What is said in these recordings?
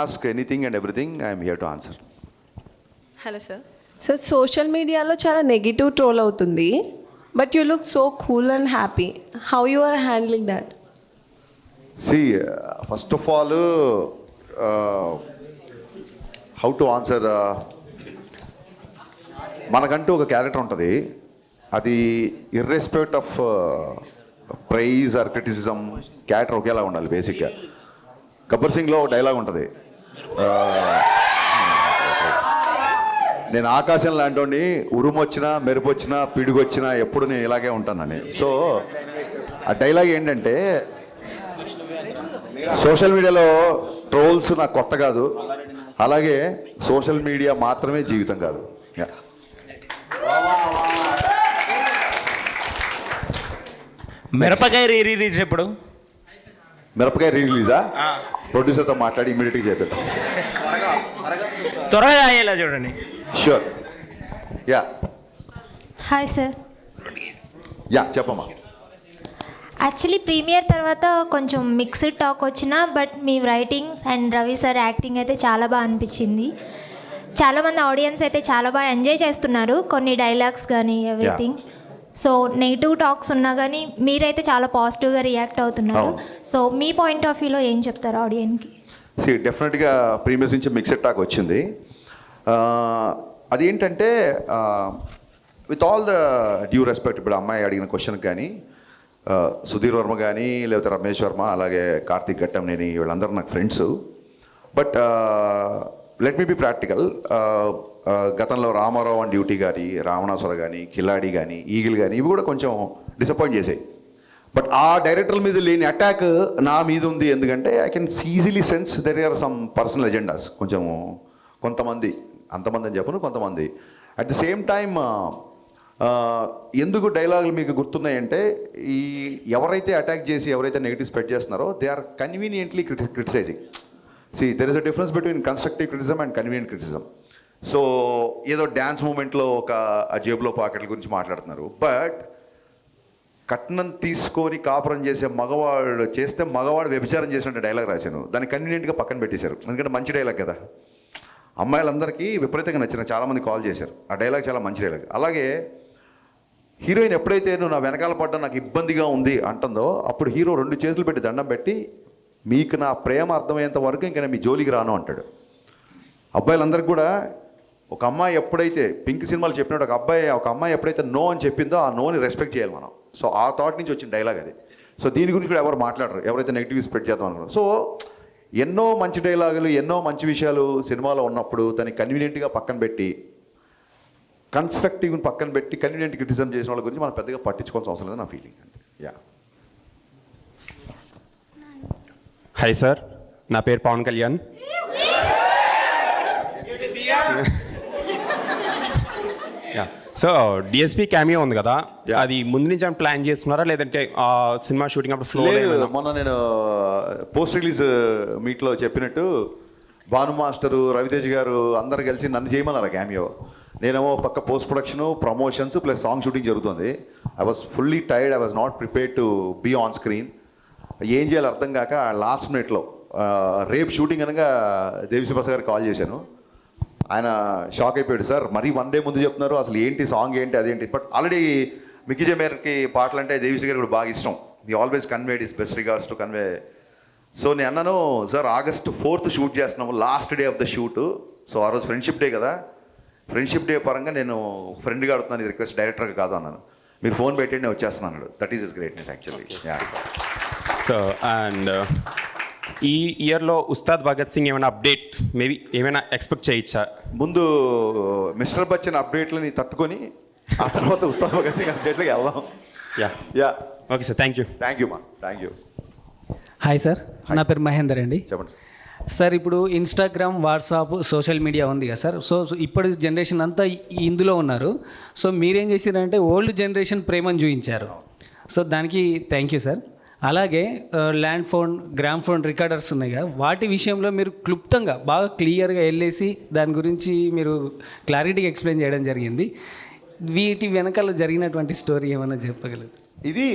Ask anything and everything, I am here to answer. Hello sir. Sir social మీడియాలో చాలా negative troll అవుతుంది, but you look so cool and happy. How you are handling that? See, first of all, how to answer, మనకంటూ ఒక character ఉంటుంది. అది irrespective of praise or criticism, character ఒకేలా ఉండాలి. బేసిక్గా గబ్బర్ సింగ్లో ఒక డైలాగ్ ఉంటుంది, నేను ఆకాశం లాంటి ఉరుము వచ్చినా మెరుపు వచ్చినా పిడుగు వచ్చినా ఎప్పుడు నేను ఇలాగే ఉంటానని. సో ఆ డైలాగ్ ఏంటంటే, సోషల్ మీడియాలో ట్రోల్స్ నాకు కొత్త కాదు, అలాగే సోషల్ మీడియా మాత్రమే జీవితం కాదు. మిరపకాయ రిలీజ్ ఎప్పుడు? మిరపకాయ రిలీజా? ప్రొడ్యూసర్తో మాట్లాడి ఇమీడియట్గా చేపిద్దాం. త్వరగా అయ్యేలా చూడండి. Sure. Yeah hi sir. Yeah చెప్పమ్మా. యాక్చువల్లీ ప్రీమియర్ తర్వాత కొంచెం మిక్స్డ్ టాక్ వచ్చినా, but me writings and Ravi sir acting అయితే చాలా బాగా అనిపించింది. చాలామంది ఆడియన్స్ అయితే చాలా బాగా ఎంజాయ్ చేస్తున్నారు, కొన్ని డైలాగ్స్ కానీ ఎవ్రీథింగ్. సో నెగిటివ్ టాక్స్ ఉన్నా కానీ మీరైతే చాలా పాజిటివ్గా రియాక్ట్ అవుతున్నారు. సో మీ పాయింట్ ఆఫ్ వ్యూలో ఏం చెప్తారు ఆడియన్స్కి? డెఫినెట్గా ప్రీమియర్స్ నుంచి మిక్స్డ్ టాక్ వచ్చింది. అదేంటంటే, with all the due respect, ఇప్పుడు అమ్మాయి అడిగిన క్వశ్చన్కి కానీ సుధీర్ వర్మ కానీ, లేకపోతే రమేష్ వర్మ, అలాగే కార్తీక్ ఘట్టంనేని, వీళ్ళందరూ నాకు friends. But let me be practical. గతంలో రామారావు అండ్ డ్యూటీ కానీ, రావణాసుర కానీ, కిలాడి కానీ, ఈగిల్ కానీ, ఇవి కూడా కొంచెం డిసప్పాయింట్ చేసాయి. బట్ ఆ డైరెక్టర్ల మీద లేని అటాక్ నా మీద ఉంది. ఎందుకంటే I can easily sense there are some personal agendas. కొంతమంది, అంతమంది అని చెప్పను, కొంతమంది. అట్ ది సేమ్ టైమ్ ఎందుకు డైలాగులు మీకు గుర్తున్నాయంటే, ఈ ఎవరైతే అటాక్ చేసి ఎవరైతే నెగిటివ్ స్ప్రెడ్ చేస్తున్నారో they are conveniently criticizing. There is a difference between constructive criticism and convenient criticism. So ఏదో డ్యాన్స్ మూమెంట్లో ఒక ఆ జేబులో పాకెట్ల గురించి మాట్లాడుతున్నారు, బట్ కట్నం తీసుకొని కాపురం చేసే మగవాడు చేస్తే మగవాడు వ్యభిచారం చేసినట్టు డైలాగ్ రాశాను. దాన్ని కన్వీనియంట్గా పక్కన పెట్టేశారు, ఎందుకంటే మంచి డైలాగ్ కదా. అమ్మాయిలందరికీ విపరీతంగా నచ్చిన, చాలామంది కాల్ చేశారు. ఆ డైలాగ్ చాలా మంచి డైలాగ్. అలాగే హీరోయిన్ ఎప్పుడైతే నువ్వు నా వెనకాల పడ్డా నాకు ఇబ్బందిగా ఉంది అంటుందో, అప్పుడు హీరో 2 చేతులు పెట్టి దండం పెట్టి, మీకు నా ప్రేమ అర్థమయ్యేంత వరకు ఇంకా నేను మీ జోలికి రాను అంటాడు. అబ్బాయిలందరికీ కూడా ఒక అమ్మాయి ఎప్పుడైతే పింక్ సినిమాలు చెప్పినట్టు ఒక అమ్మాయి ఎప్పుడైతే నో అని చెప్పిందో ఆ నోని రెస్పెక్ట్ చేయాలి మనం. సో ఆ థాట్ నుంచి వచ్చిన డైలాగ్ అది. సో దీని గురించి కూడా ఎవరు మాట్లాడరు, ఎవరైతే నెగిటివ్ స్ప్రెడ్ చేద్దాం అనుకున్నారు. సో ఎన్నో మంచి డైలాగులు, ఎన్నో మంచి విషయాలు సినిమాలో ఉన్నప్పుడు దాన్ని కన్వీనియంట్గా పక్కన పెట్టి, కన్స్ట్రక్టివ్ని పక్కన పెట్టి కన్వీనియంట్ క్రిటిసిజం చేసిన వాళ్ళ గురించి మనం పెద్దగా పట్టించుకోవాల్సిన అవసరం లేదు నా ఫీలింగ్ అంతే. యా హాయ్ సార్, నా పేరు Pawan Kalyan. So DSP cameo ఉంది కదా, అది ముందు నుంచి ఏమైనా ప్లాన్ చేస్తున్నారా, లేదంటే సినిమా షూటింగ్ అప్పుడు ఫ్లో? మొన్న నేను పోస్ట్ రిలీజ్ మీట్లో చెప్పినట్టు భాను మాస్టరు, రవితేజ్ గారు అందరు కలిసి నన్ను చేయమన్నారు క్యామియో. నేనేమో పక్క post production, promotions plus song shooting జరుగుతుంది. I was fully tired, I was not prepared to be on screen. ఏం చేయాలో అర్థం కాక లాస్ట్ మినిట్లో రేపు షూటింగ్ అనగా దేవిశ్రీ ప్రసాద్ గారికి కాల్ చేశాను. ఆయన షాక్ అయిపోయాడు, సార్ మరీ 1 డే ముందు చెప్తున్నారు, అసలు ఏంటి సాంగ్ ఏంటి అదేంటి. బట్ ఆల్రెడీ మిక్కీ జే మేయర్కి పాటలు అంటే దేవిశ్రీ గారికి కూడా బాగా ఇష్టం. He always conveyed his best regards to convey. So నేను అన్నాను, సార్ August 4th షూట్ చేస్తున్నాము, last day of the shoot. So ఆ రోజు ఫ్రెండ్షిప్ డే కదా, ఫ్రెండ్షిప్ డే పరంగా నేను ఫ్రెండ్గా అడుగుతున్నాను, ఇది రిక్వెస్ట్ డైరెక్టర్గా కాదు అన్నాను. మీరు ఫోన్ పెట్టి నేను వచ్చేస్తున్నాను. That is is greatness actually. So and ఈ ఇయర్లో ఉస్తాద్ భగత్ సింగ్ ఏమైనా అప్డేట్ మేబీ ఏమైనా ఎక్స్పెక్ట్ చేయొచ్చా? ముందు మిస్టర్ బచ్చన్ అప్డేట్లని తట్టుకొని ఆ తర్వాత ఉస్తాద్ భగత్ సింగ్ అప్డేట్లకి వెళ్దాం. Yeah okay sir, thank you. మా థ్యాంక్ యూ. హాయ్ సార్, నా పేరు మహేందర్ అండి. చెప్పండి సార్. సార్ ఇప్పుడు ఇన్స్టాగ్రామ్, వాట్సాప్, సోషల్ మీడియా ఉంది కదా సార్. సో ఇప్పుడు జనరేషన్ అంతా ఇందులో ఉన్నారు. సో మీరేం చేశారంటే ఓల్డ్ జనరేషన్ ప్రేమను చూపించారు. సో దానికి థ్యాంక్ యూ సార్. అలాగే land phone, gram phone recorders ఉన్నాయి కదా, వాటి విషయంలో మీరు క్లుప్తంగా బాగా క్లియర్గా వెళ్ళేసి దాని గురించి మీరు క్లారిటీగా ఎక్స్ప్లెయిన్ చేయడం జరిగింది. వీటి వెనకాల జరిగినటువంటి స్టోరీ ఏమైనా చెప్పగలరు? ఇది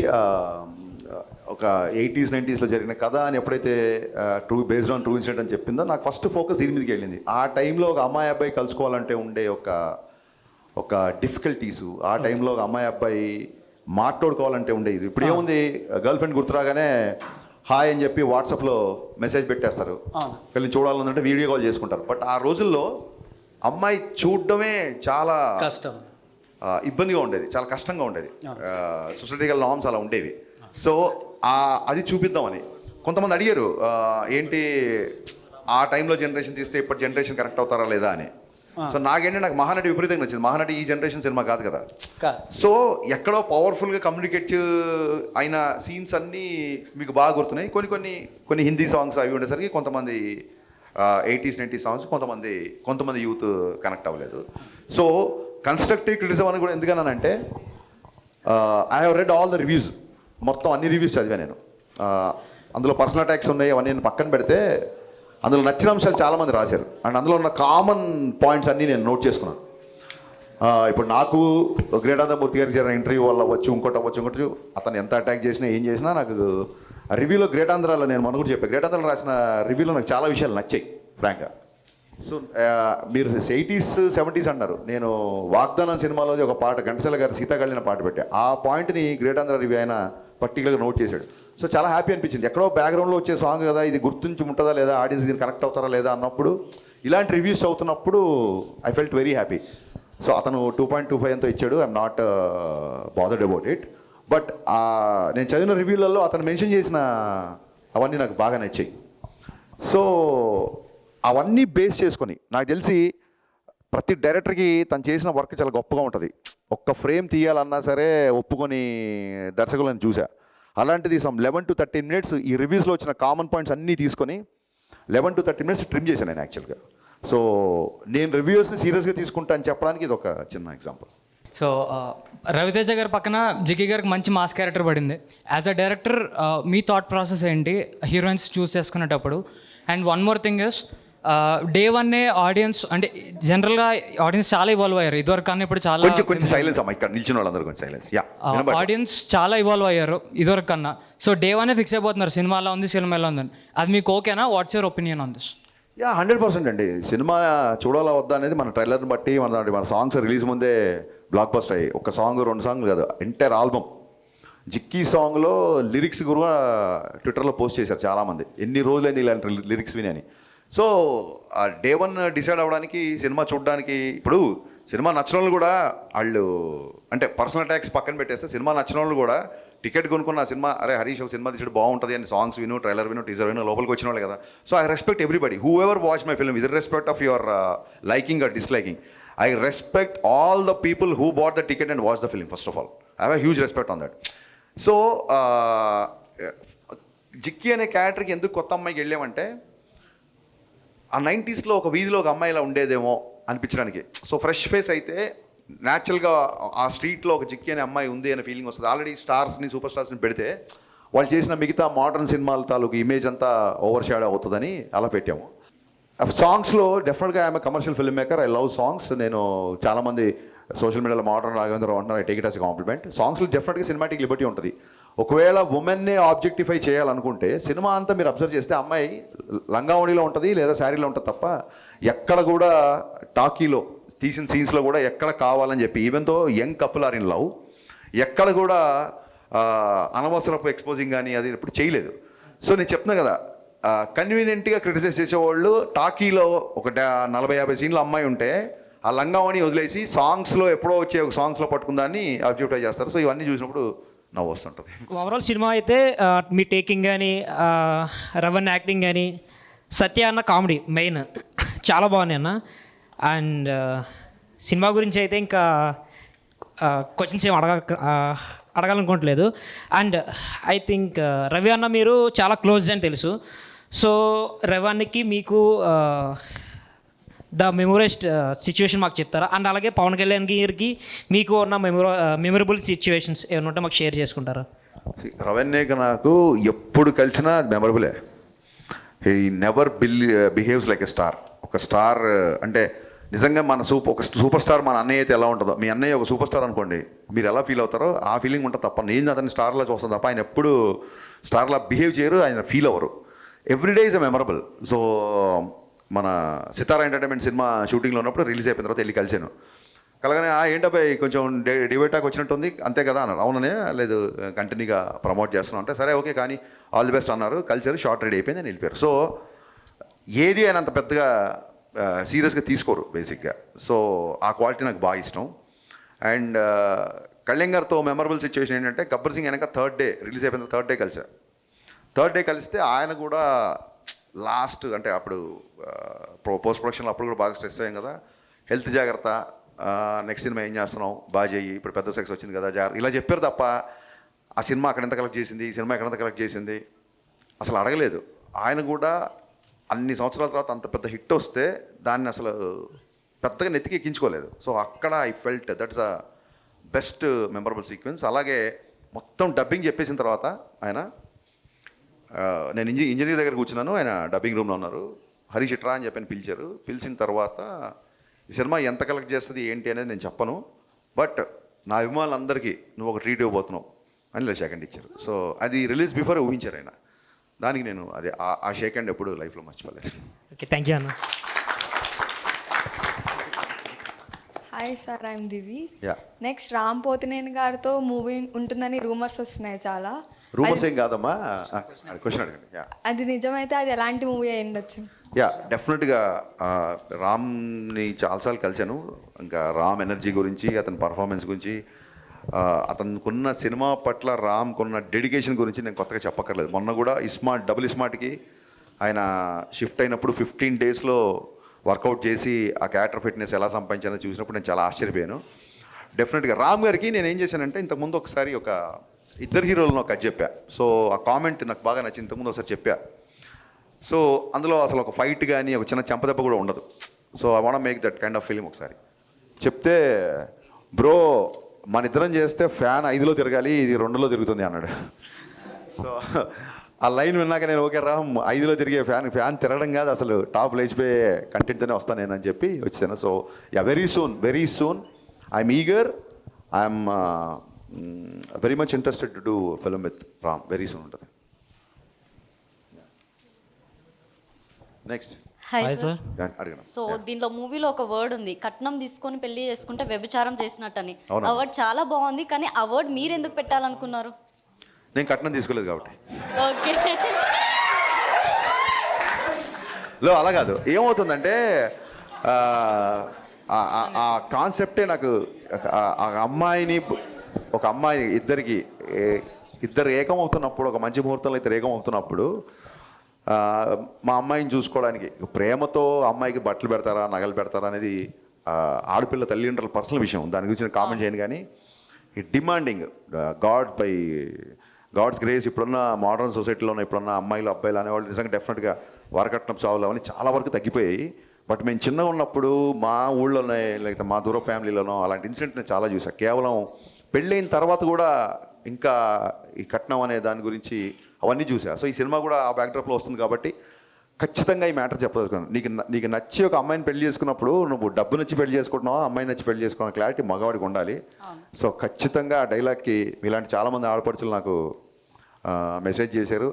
ఒక 80s 90sలో జరిగిన కథ అని ఎప్పుడైతే బేస్డ్ ఆన్ ట్రూ ఇన్సిడెంట్ అని చెప్పిందో నాకు ఫస్ట్ ఫోకస్ దీని మీదకి వెళ్ళింది. ఆ టైంలో ఒక అమ్మాయి అబ్బాయి కలుసుకోవాలంటే ఉండే ఒక డిఫికల్టీసు, ఆ టైంలో ఒక అమ్మాయి అబ్బాయి మాట్లాడుకోవాలంటే ఉండేది. ఇప్పుడు ఏముంది, గర్ల్ ఫ్రెండ్ గుర్తురాగానే హాయ్ అని చెప్పి వాట్సాప్లో మెసేజ్ పెట్టేస్తారు, వీళ్ళని చూడాలంటే వీడియో కాల్ చేసుకుంటారు. బట్ ఆ రోజుల్లో అమ్మాయి చూడడమే చాలా కష్టం, ఇబ్బందిగా ఉండేది, చాలా కష్టంగా ఉండేది. సొసైటికల్ నార్మ్స్ అలా ఉండేవి. సో అది చూపిద్దామని కొంతమంది అడిగారు, ఏంటి ఆ టైంలో జనరేషన్ తీస్తే ఇప్పటి జనరేషన్ కరెక్ట్ అవుతారా లేదా అని. సో నాకు మహానటి విపరీతంగా నచ్చింది. మహానటి ఈ జనరేషన్ సినిమా కాదు కదా. సో ఎక్కడో పవర్ఫుల్గా కమ్యూనికేట్ అయిన సీన్స్ అన్నీ మీకు బాగా గుర్తున్నాయి. కొన్ని హిందీ సాంగ్స్ అవి ఉండేసరికి కొంతమంది 80s 90s సాంగ్స్ కొంతమంది యూత్ కనెక్ట్ అవ్వలేదు. సో కన్స్ట్రక్టివ్ క్రిటిసిజం అని కూడా ఎందుకన్నానంటే, I have read all the reviews, మొత్తం అన్ని రివ్యూస్ చదివా నేను. అందులో పర్సనల్ అటాక్స్ ఉన్నాయి, అవన్నీ నేను పక్కన పెడితే అందులో నచ్చిన అంశాలు చాలామంది రాశారు. అండ్ అందులో ఉన్న కామన్ పాయింట్స్ అన్నీ నేను నోట్ చేసుకున్నాను. ఇప్పుడు నాకు గ్రేటానందమూర్తి గారికి జరిగిన ఇంటర్వ్యూ వల్ల ఇంకోటి అతను ఎంత అటాక్ చేసినా ఏం చేసినా నాకు రివ్యూలో గ్రేటాంధ్రాలో నేను మన కూడా చెప్పాను, గ్రేటాంధ్రాలో రాసిన రివ్యూలో నాకు చాలా విషయాలు నచ్చాయి ఫ్రాంక్గా. సో మీరు 80s 70s అన్నారు, నేను వాగ్దానం సినిమాలోది ఒక పాట ఘంటసాల గారు సీతాకళ్యాణ పాట పెట్టా, ఆ పాయింట్ని గ్రేటాంధ్ర రివ్యూ ఆయన పర్టికులర్గా నోట్ చేశాడు. సో చాలా హ్యాపీ అనిపించింది. ఎక్కడో బ్యాక్గ్రౌండ్లో వచ్చే సాంగ్ కదా, ఇది గుర్తుంచి ఉంటుందా లేదా, ఆడియన్స్ దీన్ని కనెక్ట్ అవుతారా లేదా అన్నప్పుడు, ఇలాంటి రివ్యూస్ అవుతున్నప్పుడు I felt very happy. So అతను 2.25 ఎంతో ఇచ్చాడు, I'm not bothered about it. But నేను చదివిన రివ్యూలలో అతను మెన్షన్ చేసిన అవన్నీ నాకు బాగా నచ్చాయి. సో అవన్నీ బేస్ చేసుకొని నాకు తెలిసి ప్రతి డైరెక్టర్కి తను చేసిన వర్క్ చాలా గొప్పగా ఉంటుంది. ఒక్క ఫ్రేమ్ తీయాలన్నా సరే ఒప్పుకొని దర్శకులను చూసా. అలాంటిది సమ్ 11 to 13 minutes ఈ రివ్యూస్లో వచ్చిన కామన్ పాయింట్స్ అన్నీ తీసుకొని 11 to 13 minutes ట్రిమ్ చేశాను నేను యాక్చువల్గా. సో నేను రివ్యూస్ని సీరియస్గా తీసుకుంటా అని చెప్పడానికి ఇది ఒక చిన్న ఎగ్జాంపుల్. సో రవితేజ గారి పక్కన జిగ్గి గారికి మంచి మాస్ క్యారెక్టర్ పడింది. యాజ్ అ డైరెక్టర్ మీ థాట్ ప్రాసెస్ ఏంటి హీరోయిన్స్ చూస్ చేసుకునేటప్పుడు? And one more thing is, day వన్నే ఆడియన్స్ అంటే జనరల్గా ఆడియన్స్ చాలా ఇవాల్వ్ అయ్యారు ఇదివరకు, కానీ ఇప్పుడు చాలా కొంచెం సైలెన్స్ అమ్మా, ఇక్కడ నిల్చిన వాళ్ళందరూ కొంచెం సైలెన్స్. ఆడియన్స్ చాలా ఇవాల్వ్ అయ్యారు ఇదివరకు కన్నా. సో డే వన్నే ఫిక్స్ అయిపోతున్నారు సినిమా ఎలా ఉంది, సినిమా ఎలా ఉందని. అది మీకు ఓకేనా? What's your opinion on this? 100% అండి. సినిమా చూడాలా వద్దా అనేది మన ట్రైలర్ని బట్టి, మన సాంగ్స్ రిలీజ్ ముందే బ్లాక్ బస్టర్ అయ్యి, ఒక సాంగ్ 2 సాంగ్లు కాదు, ఎంటైర్ ఆల్బమ్. జిక్కీ సాంగ్లో లిరిక్స్ కూడా ట్విట్టర్లో పోస్ట్ చేశారు చాలామంది, ఎన్ని రోజులైంది ఇలాంటి లిరిక్స్ విని అని. సో ఆ డే వన్ డిసైడ్ అవ్వడానికి, సినిమా చూడడానికి, ఇప్పుడు సినిమా నచ్చిన వాళ్ళు కూడా వాళ్ళు అంటే పర్సనల్ అటాక్స్ పక్కన పెట్టేస్తే, సినిమా నచ్చిన వాళ్ళు కూడా టికెట్ కొనుక్కున్న సినిమా, అరే హరీష్ ఒక సినిమా తీసాడు బాగుంటుంది అని సాంగ్స్ విను, ట్రైలర్ విను, టీజర్ విను, లోపలికి వచ్చిన వాళ్ళు కదా. So I respect everybody who ever watch my film, with respect of your liking or disliking. I respect all the people who bought the ticket and watch the film. First of all I have huge respect on that. So Jikki అనే క్యారెక్టర్కి ఎందుకు కొత్త అమ్మాయికి వెళ్ళామంటే, ఆ 90sలో ఒక వీధిలో ఒక అమ్మాయి ఇలా ఉండేదేమో అనిపించడానికి. సో ఫ్రెష్ ఫేస్ అయితే న్యాచురల్గా ఆ స్ట్రీట్లో ఒక జిక్కీ అనే అమ్మాయి ఉంది అనే ఫీలింగ్ వస్తుంది. ఆల్రెడీ స్టార్స్ని, సూపర్ స్టార్స్ని పెడితే వాళ్ళు చేసిన మిగతా మోడర్న్ సినిమాల తాలూకు ఇమేజ్ అంతా ఓవర్ షాడో అవుతుందని అలా పెట్టాము. సాంగ్స్లో డెఫినెట్గా I'm commercial film maker, I love songs. నేను చాలామంది సోషల్ మీడియాలో మోడర్న్ రాఘవేంద్ర అంటున్నారు, I take it as a compliment. సాంగ్స్లో డెఫినెట్గా సినిమాటిక్ లిబర్టీ ఉంటుంది. ఒకవేళ ఉమెన్నే ఆబ్జెక్టిఫై చేయాలనుకుంటే సినిమా అంతా మీరు అబ్జర్వ్ చేస్తే అమ్మాయి లంగావణిలో ఉంటుంది లేదా శారీలో ఉంటుంది తప్ప, ఎక్కడ కూడా టాకీలో తీసిన సీన్స్లో కూడా ఎక్కడ కావాలని చెప్పి, ఈవెన్తో young couple or in love, ఎక్కడ కూడా అనవసరపు ఎక్స్పోజింగ్ కానీ అది ఇప్పుడు చేయలేదు. సో నేను చెప్తున్నా కదా, కన్వీనియంట్గా క్రిటిసైజ్ చేసేవాళ్ళు టాకీలో ఒక 40-50 సీన్లు అమ్మాయి ఉంటే ఆ లంగావణి వదిలేసి సాంగ్స్లో ఎప్పుడో వచ్చే ఒక సాంగ్స్లో పట్టుకుందాన్ని ఆబ్జెక్టిఫై చేస్తారు. సో ఇవన్నీ చూసినప్పుడు నవ్వు వస్తుంటుంది. ఓవరాల్ సినిమా అయితే మీ టేకింగ్ కానీ, రవణ్ యాక్టింగ్ కానీ, సత్య అన్న కామెడీ మెయిన్ చాలా బాగున్నాయి అన్న. అండ్ సినిమా గురించి అయితే ఇంకా క్వశ్చన్స్ ఏం అడగాలనుకోవట్లేదు. అండ్ ఐ థింక్ రవి అన్న మీరు చాలా క్లోజ్ అని తెలుసు. సో రవి అన్నకి మీకు ద మెమొరెస్ట్ సిచ్యువేషన్ మాకు చెప్తారా? అండ్ అలాగే పవన్ కళ్యాణ్ గారికి మీకు ఉన్న మెమొరబుల్ సిచ్యువేషన్స్ ఏమైనా ఉంటే మాకు షేర్ చేసుకుంటారా? రవణ్యకి నాకు ఎప్పుడు కలిసినా మెమరబులే. He never behaves like a star. ఒక స్టార్ అంటే నిజంగా మన ఒక సూపర్ స్టార్ మన అన్నయ్య అయితే ఎలా ఉంటుందో, మీ అన్నయ్య ఒక సూపర్ స్టార్ అనుకోండి, మీరు ఎలా ఫీల్ అవుతారో ఆ ఫీలింగ్ ఉంటుంది తప్ప, నేను అతన్ని స్టార్లా చూస్తాను తప్ప ఆయన ఎప్పుడు స్టార్లా బిహేవ్ చేయరు, ఆయన ఫీల్ అవ్వరు. Everyday is a memorable. So మన సితారా ఎంటర్టైన్మెంట్ సినిమా షూటింగ్లో ఉన్నప్పుడు రిలీజ్ అయిపోయిన తర్వాత వెళ్ళి కలిసాను. కలగానే ఏంటబ్బాయి కొంచెం డిబేటాక్ వచ్చినట్టుంది అంతే కదా అన్నారు. అవుననే, లేదు కంటిన్యూగా ప్రమోట్ చేస్తున్నాం అంటే సరే ఓకే కానీ ఆల్ ది బెస్ట్ అన్నారు. కలిసారు, షార్ట్ రెడీ అయిపోయింది, నేను వెళ్ళిపోయారు. సో ఏది ఆయన అంత పెద్దగా సీరియస్గా తీసుకోరు బేసిక్గా. సో ఆ క్వాలిటీ నాకు బాగా ఇష్టం. అండ్ కళ్యాణ్ గారితో మెమరబుల్ సిచ్యువేషన్ ఏంటంటే గబ్బర్ సింగ్ వెనక థర్డ్ డే రిలీజ్ అయిపోయిన థర్డ్ డే కలిసా. థర్డ్ డే కలిస్తే ఆయన కూడా లాస్ట్ అంటే అప్పుడు పోస్ట్ ప్రొడక్షన్లో అప్పుడు కూడా బాగా స్ట్రెస్ అయ్యాం కదా, హెల్త్ జాగ్రత్త, నెక్స్ట్ సినిమా ఏం చేస్తున్నాం బాగా చెయ్యి, ఇప్పుడు పెద్ద సక్సెస్ వచ్చింది కదా జాగ్రత్త, ఇలా చెప్పారు తప్ప ఆ సినిమా అక్కడ ఎంత కలెక్ట్ చేసింది, ఈ సినిమా ఎక్కడంత కలెక్ట్ చేసింది అసలు అడగలేదు. ఆయన కూడా అన్ని సంవత్సరాల తర్వాత అంత పెద్ద హిట్ వస్తే దాన్ని అసలు పెద్దగా నెత్తికి ఎక్కించుకోలేదు. సో అక్కడ I felt that's a best memorable sequence. అలాగే మొత్తం డబ్బింగ్ చెప్పేసిన తర్వాత ఆయన నేను ఇంజనీర్ దగ్గర కూర్చున్నాను, ఆయన డబ్బింగ్ రూమ్లో ఉన్నారు. హరీష్ ఇట్రా అని చెప్పని పిలిచారు. పిలిచిన తర్వాత ఈ సినిమా ఎంత కలెక్ట్ చేస్తుంది ఏంటి అనేది నేను చెప్పను, బట్ నా అభిమానులందరికీ నువ్వు ఒక ట్రీట్ ఇవ్వబోతున్నావు అని ఇలా షేక్ హ్యాండ్ ఇచ్చారు. సో అది రిలీజ్ బిఫోర్ ఊహించారు ఆయన. దానికి నేను అదే ఆ షేక్ హ్యాండ్ ఎప్పుడు లైఫ్లో మర్చిపోలేదు. ఓకే, థ్యాంక్ యూ అన్న. Hi sir, I'm Divi. Yeah, next Ram Pothineni గారితో మూవీ ఉంటుందని రూమర్స్ వస్తున్నాయి చాలా. రూమర్స్ ఏం కాదమ్మా, క్వశ్చన్ అడగండి. యా, అది నిజమైతే అది ఎలాంటి మూవీ అయి ఉండొచ్చు? యా డెఫినెట్గా రామ్ని చాలాసార్లు కలిశాను. ఇంకా రామ్ ఎనర్జీ గురించి, అతని పర్ఫార్మెన్స్ గురించి, అతనుకున్న సినిమా పట్ల రామ్కున్న డెడికేషన్ గురించి నేను కొత్తగా చెప్పక్కర్లేదు. మొన్న కూడా డబుల్ స్మార్ట్కి ఆయన షిఫ్ట్ అయినప్పుడు 15 daysలో వర్కౌట్ చేసి ఆ క్యారెక్టర్ ఫిట్నెస్ ఎలా సంపాదించానో చూసినప్పుడు నేను చాలా ఆశ్చర్యపోయాను. డెఫినెట్గా రామ్ గారికి నేను ఏం చేశానంటే ఇంతకుముందు ఒకసారి ఒక ఇద్దరు హీరోలను ఒక చెప్పా. సో ఆ కామెంట్ నాకు బాగా నచ్చింది, ఇంతకుముందు ఒకసారి చెప్పా. సో అందులో అసలు ఒక ఫైట్ కానీ ఒక చిన్న చెంపదెబ్బ కూడా ఉండదు. So I want make that kind of film ఒకసారి చెప్తే, బ్రో మన ఇద్దరం చేస్తే ఫ్యాన్ 5లో తిరగాలి, ఇది 2లో తిరుగుతుంది అన్నాడు. సో ఆ లైన్ విన్నాక నేను ఓకే రామ్ 5లో తిరిగే ఫ్యాన్ తిరగడం కాదు అసలు టాప్ లేచిపోయే కంటెంట్తోనే వస్తాను నేను అని చెప్పి వచ్చాను. So yeah, very soon I'm eager, I'm very much interested to do film with Ram. Very soon ఉంటుంది. Next hi sir. అడిగిన సో దీనిలో మూవీలో ఒక వర్డ్ ఉంది, కట్నం తీసుకొని పెళ్లి చేసుకుంటే వ్యభిచారం చేసినట్టని. అవునా? ఆ వర్డ్ చాలా బాగుంది, కానీ ఆ వర్డ్ మీరు ఎందుకు పెట్టాలనుకున్నారు? నేను కట్నం తీసుకోలేదు కాబట్టి. ఓకే. అలా కాదు, ఏమవుతుందంటే ఆ కాన్సెప్టే నాకు ఒక అమ్మాయి ఇద్దరు ఏకమవుతున్నప్పుడు, ఒక మంచి ముహూర్తంలో ఇద్దరు ఏకమవుతున్నప్పుడు మా అమ్మాయిని చూసుకోవడానికి ప్రేమతో అమ్మాయికి బట్టలు పెడతారా నగలు పెడతారా అనేది ఆడపిల్ల తల్లిదండ్రుల పర్సనల్ విషయం, దాని గురించి నేను కామెంట్ చేయను. కానీ ఈ డిమాండింగ్ గాడ్స్ గ్రేస్ ఇప్పుడున్న మోడర్న్ సొసైటీలో ఇప్పుడున్న అమ్మాయిలు అబ్బాయిలు అనేవాళ్ళు నిజంగా డెఫినెట్గా వరకట్నం చావులు అవన్నీ చాలా వరకు తగ్గిపోయాయి. బట్ మేము చిన్నగా ఉన్నప్పుడు మా ఊళ్ళోనే లేకపోతే మా దూర ఫ్యామిలీలోనో అలాంటి ఇన్సిడెంట్ నేను చాలా చూసాను. కేవలం పెళ్ళైన తర్వాత కూడా ఇంకా ఈ కట్నం అనే దాని గురించి అవన్నీ చూసా. సో ఈ సినిమా కూడా ఆ బ్యాక్డ్రాప్లో వస్తుంది కాబట్టి ఖచ్చితంగా ఈ మ్యాటర్ చెప్పదలుచుకున్నాను. నీకు నచ్చి ఒక అమ్మాయిని పెళ్లి చేసుకున్నప్పుడు నువ్వు డబ్బు నచ్చి పెళ్లి చేసుకుంటున్నావా, అమ్మాయి నచ్చి పెళ్లి చేసుకున్న క్లారిటీ మగవాడికి ఉండాలి. సో ఖచ్చితంగా ఆ డైలాగ్కి ఇలాంటి చాలామంది ఆడపడుచులు నాకు మెసేజ్ చేశారు.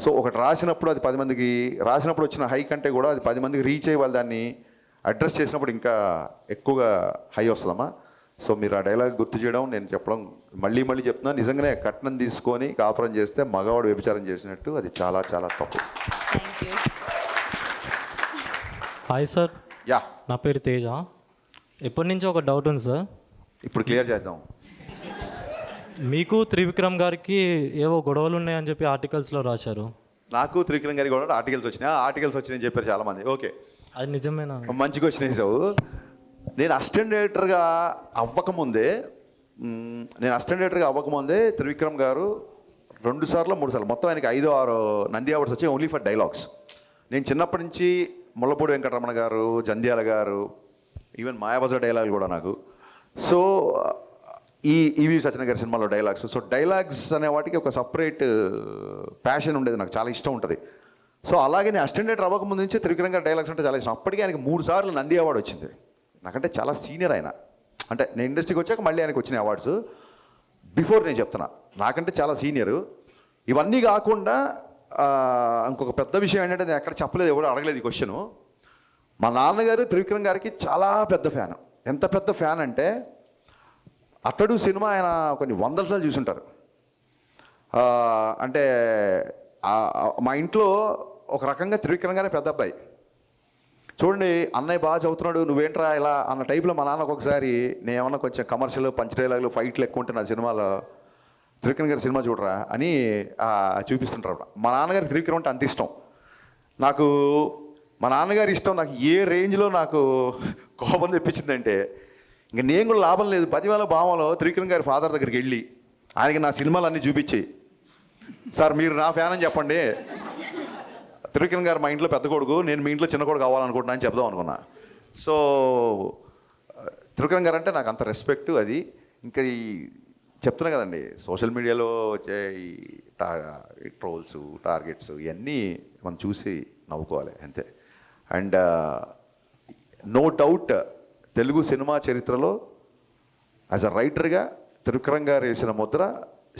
సో ఒకటి రాసినప్పుడు అది 10 మందికి రాసినప్పుడు వచ్చిన హై కంటే కూడా అది 10 మందికి రీచ్ అయ్యి వాళ్ళు దాన్ని అడ్రస్ చేసినప్పుడు ఇంకా ఎక్కువగా హై వస్తుందమ్మా. సో మీరు ఆ డైలాగ్ గుర్తు చేయడం, నేను చెప్పడం మళ్ళీ చెప్తున్నా, నిజంగానే కట్నం తీసుకొని కాపురం చేస్తే మగవాడు వ్యభిచారం చేసినట్టు, అది చాలా చాలా తప్పు. Thank you. Hi sir. Yeah, నా పేరు తేజ. ఎప్పటి నుంచో ఒక డౌట్ ఉంది సార్, ఇప్పుడు క్లియర్ చేద్దాం. మీకు త్రివిక్రమ్ గారికి ఏవో గొడవలు ఉన్నాయని చెప్పి ఆర్టికల్స్లో రాశారు. నాకు త్రివిక్రమ్ గారికి కూడా ఆర్టికల్స్ వచ్చినాయని చెప్పారు చాలామంది. ఓకే, అది నిజమేనా? మంచి క్వశ్చన్ వేసావు. నేను అసిస్టెంట్ డైరెక్టర్గా అవ్వకముందే త్రివిక్రమ్ గారు 2 సార్లు 3 సార్లు మొత్తం ఆయనకి 5-6 నంది అవార్డ్స్ వచ్చాయి ఓన్లీ ఫర్ డైలాగ్స్. నేను చిన్నప్పటి నుంచి ముళ్ళపూడి వెంకటరమణ గారు, జంధ్యాల గారు, ఈవెన్ మాయాబజార్ డైలాగులు కూడా నాకు. సో ఈ ఈవి సత్యనారాయణ గారి సినిమాలో డైలాగ్స్. సో డైలాగ్స్ అనే వాటికి ఒక సపరేట్ ప్యాషన్ ఉండేది, నాకు చాలా ఇష్టం ఉంటుంది. సో అలాగే నేను అసిస్టెంట్ డైరెక్టర్ అవ్వకముందు నుంచే త్రివిక్రమ్ గారి డైలాగ్స్ అంటే చాలా ఇష్టం. అప్పటికే ఆయనకి 3 సార్లు నంది అవార్డు వచ్చింది. నాకంటే చాలా సీనియర్ ఆయన. అంటే నేను ఇండస్ట్రీకి వచ్చాక మళ్ళీ ఆయనకు వచ్చిన అవార్డ్స్. బిఫోర్ నేను చెప్తున్నా, నాకంటే చాలా సీనియరు. ఇవన్నీ కాకుండా ఇంకొక పెద్ద విషయం ఏంటంటే నేను ఎక్కడ చెప్పలేదు, ఎవరు అడగలేదు ఈ క్వశ్చను. మా నాన్నగారు త్రివిక్రమ్ గారికి చాలా పెద్ద ఫ్యాన్. ఎంత పెద్ద ఫ్యాన్ అంటే అతడు సినిమా ఆయన కొన్ని వందల సార్లు చూసుంటారు. అంటే మా ఇంట్లో ఒక రకంగా త్రివిక్రమ్ గారే పెద్ద అబ్బాయి. చూడండి, అన్నయ్య బాగా చదువుతున్నాడు, నువ్వేంట్రా ఇలా అన్న టైప్లో మా నాన్నకు ఒకసారి నేను ఏమన్నా కొంచెం కమర్షియల్ పంచ్ డైలాగులు ఫైట్లు ఎక్కువ ఉంటే నా సినిమాలో త్రివిక్రమ్ గారి సినిమా చూడరా అని చూపిస్తుంటారు. మా నాన్నగారి త్రివిక్రమ్ అంటే అంత ఇష్టం నాకు. మా నాన్నగారి ఇష్టం నాకు ఏ రేంజ్లో నాకు కోపం తెప్పించిందంటే ఇంక నేను కూడా లాభం లేదు. 10,000 భావంలో త్రివిక్రమ్ గారి ఫాదర్ దగ్గరికి వెళ్ళి ఆయనకి నా సినిమాలు అన్నీ చూపించి, సార్ మీరు నా ఫ్యాన్ అని చెప్పండి, త్రివిక్రమ్ గారు మా ఇంట్లో పెద్ద కొడుకు, నేను మీ ఇంట్లో చిన్న కొడుకు అవ్వాలనుకుంటున్నా అని చెప్దాం అనుకున్నా. సో త్రివిక్రమ్ గారు అంటే నాకు అంత రెస్పెక్ట్. అది ఇంకా ఈ చెప్తున్నా కదండి, సోషల్ మీడియాలో వచ్చే ఈ ట్రోల్స్, టార్గెట్స్ ఇవన్నీ మనం చూసి నవ్వుకోవాలి అంతే. And no doubt Telugu cinema చరిత్రలో యాజ్ అ రైటర్గా త్రివిక్రమ్ గారు వేసిన ముద్ర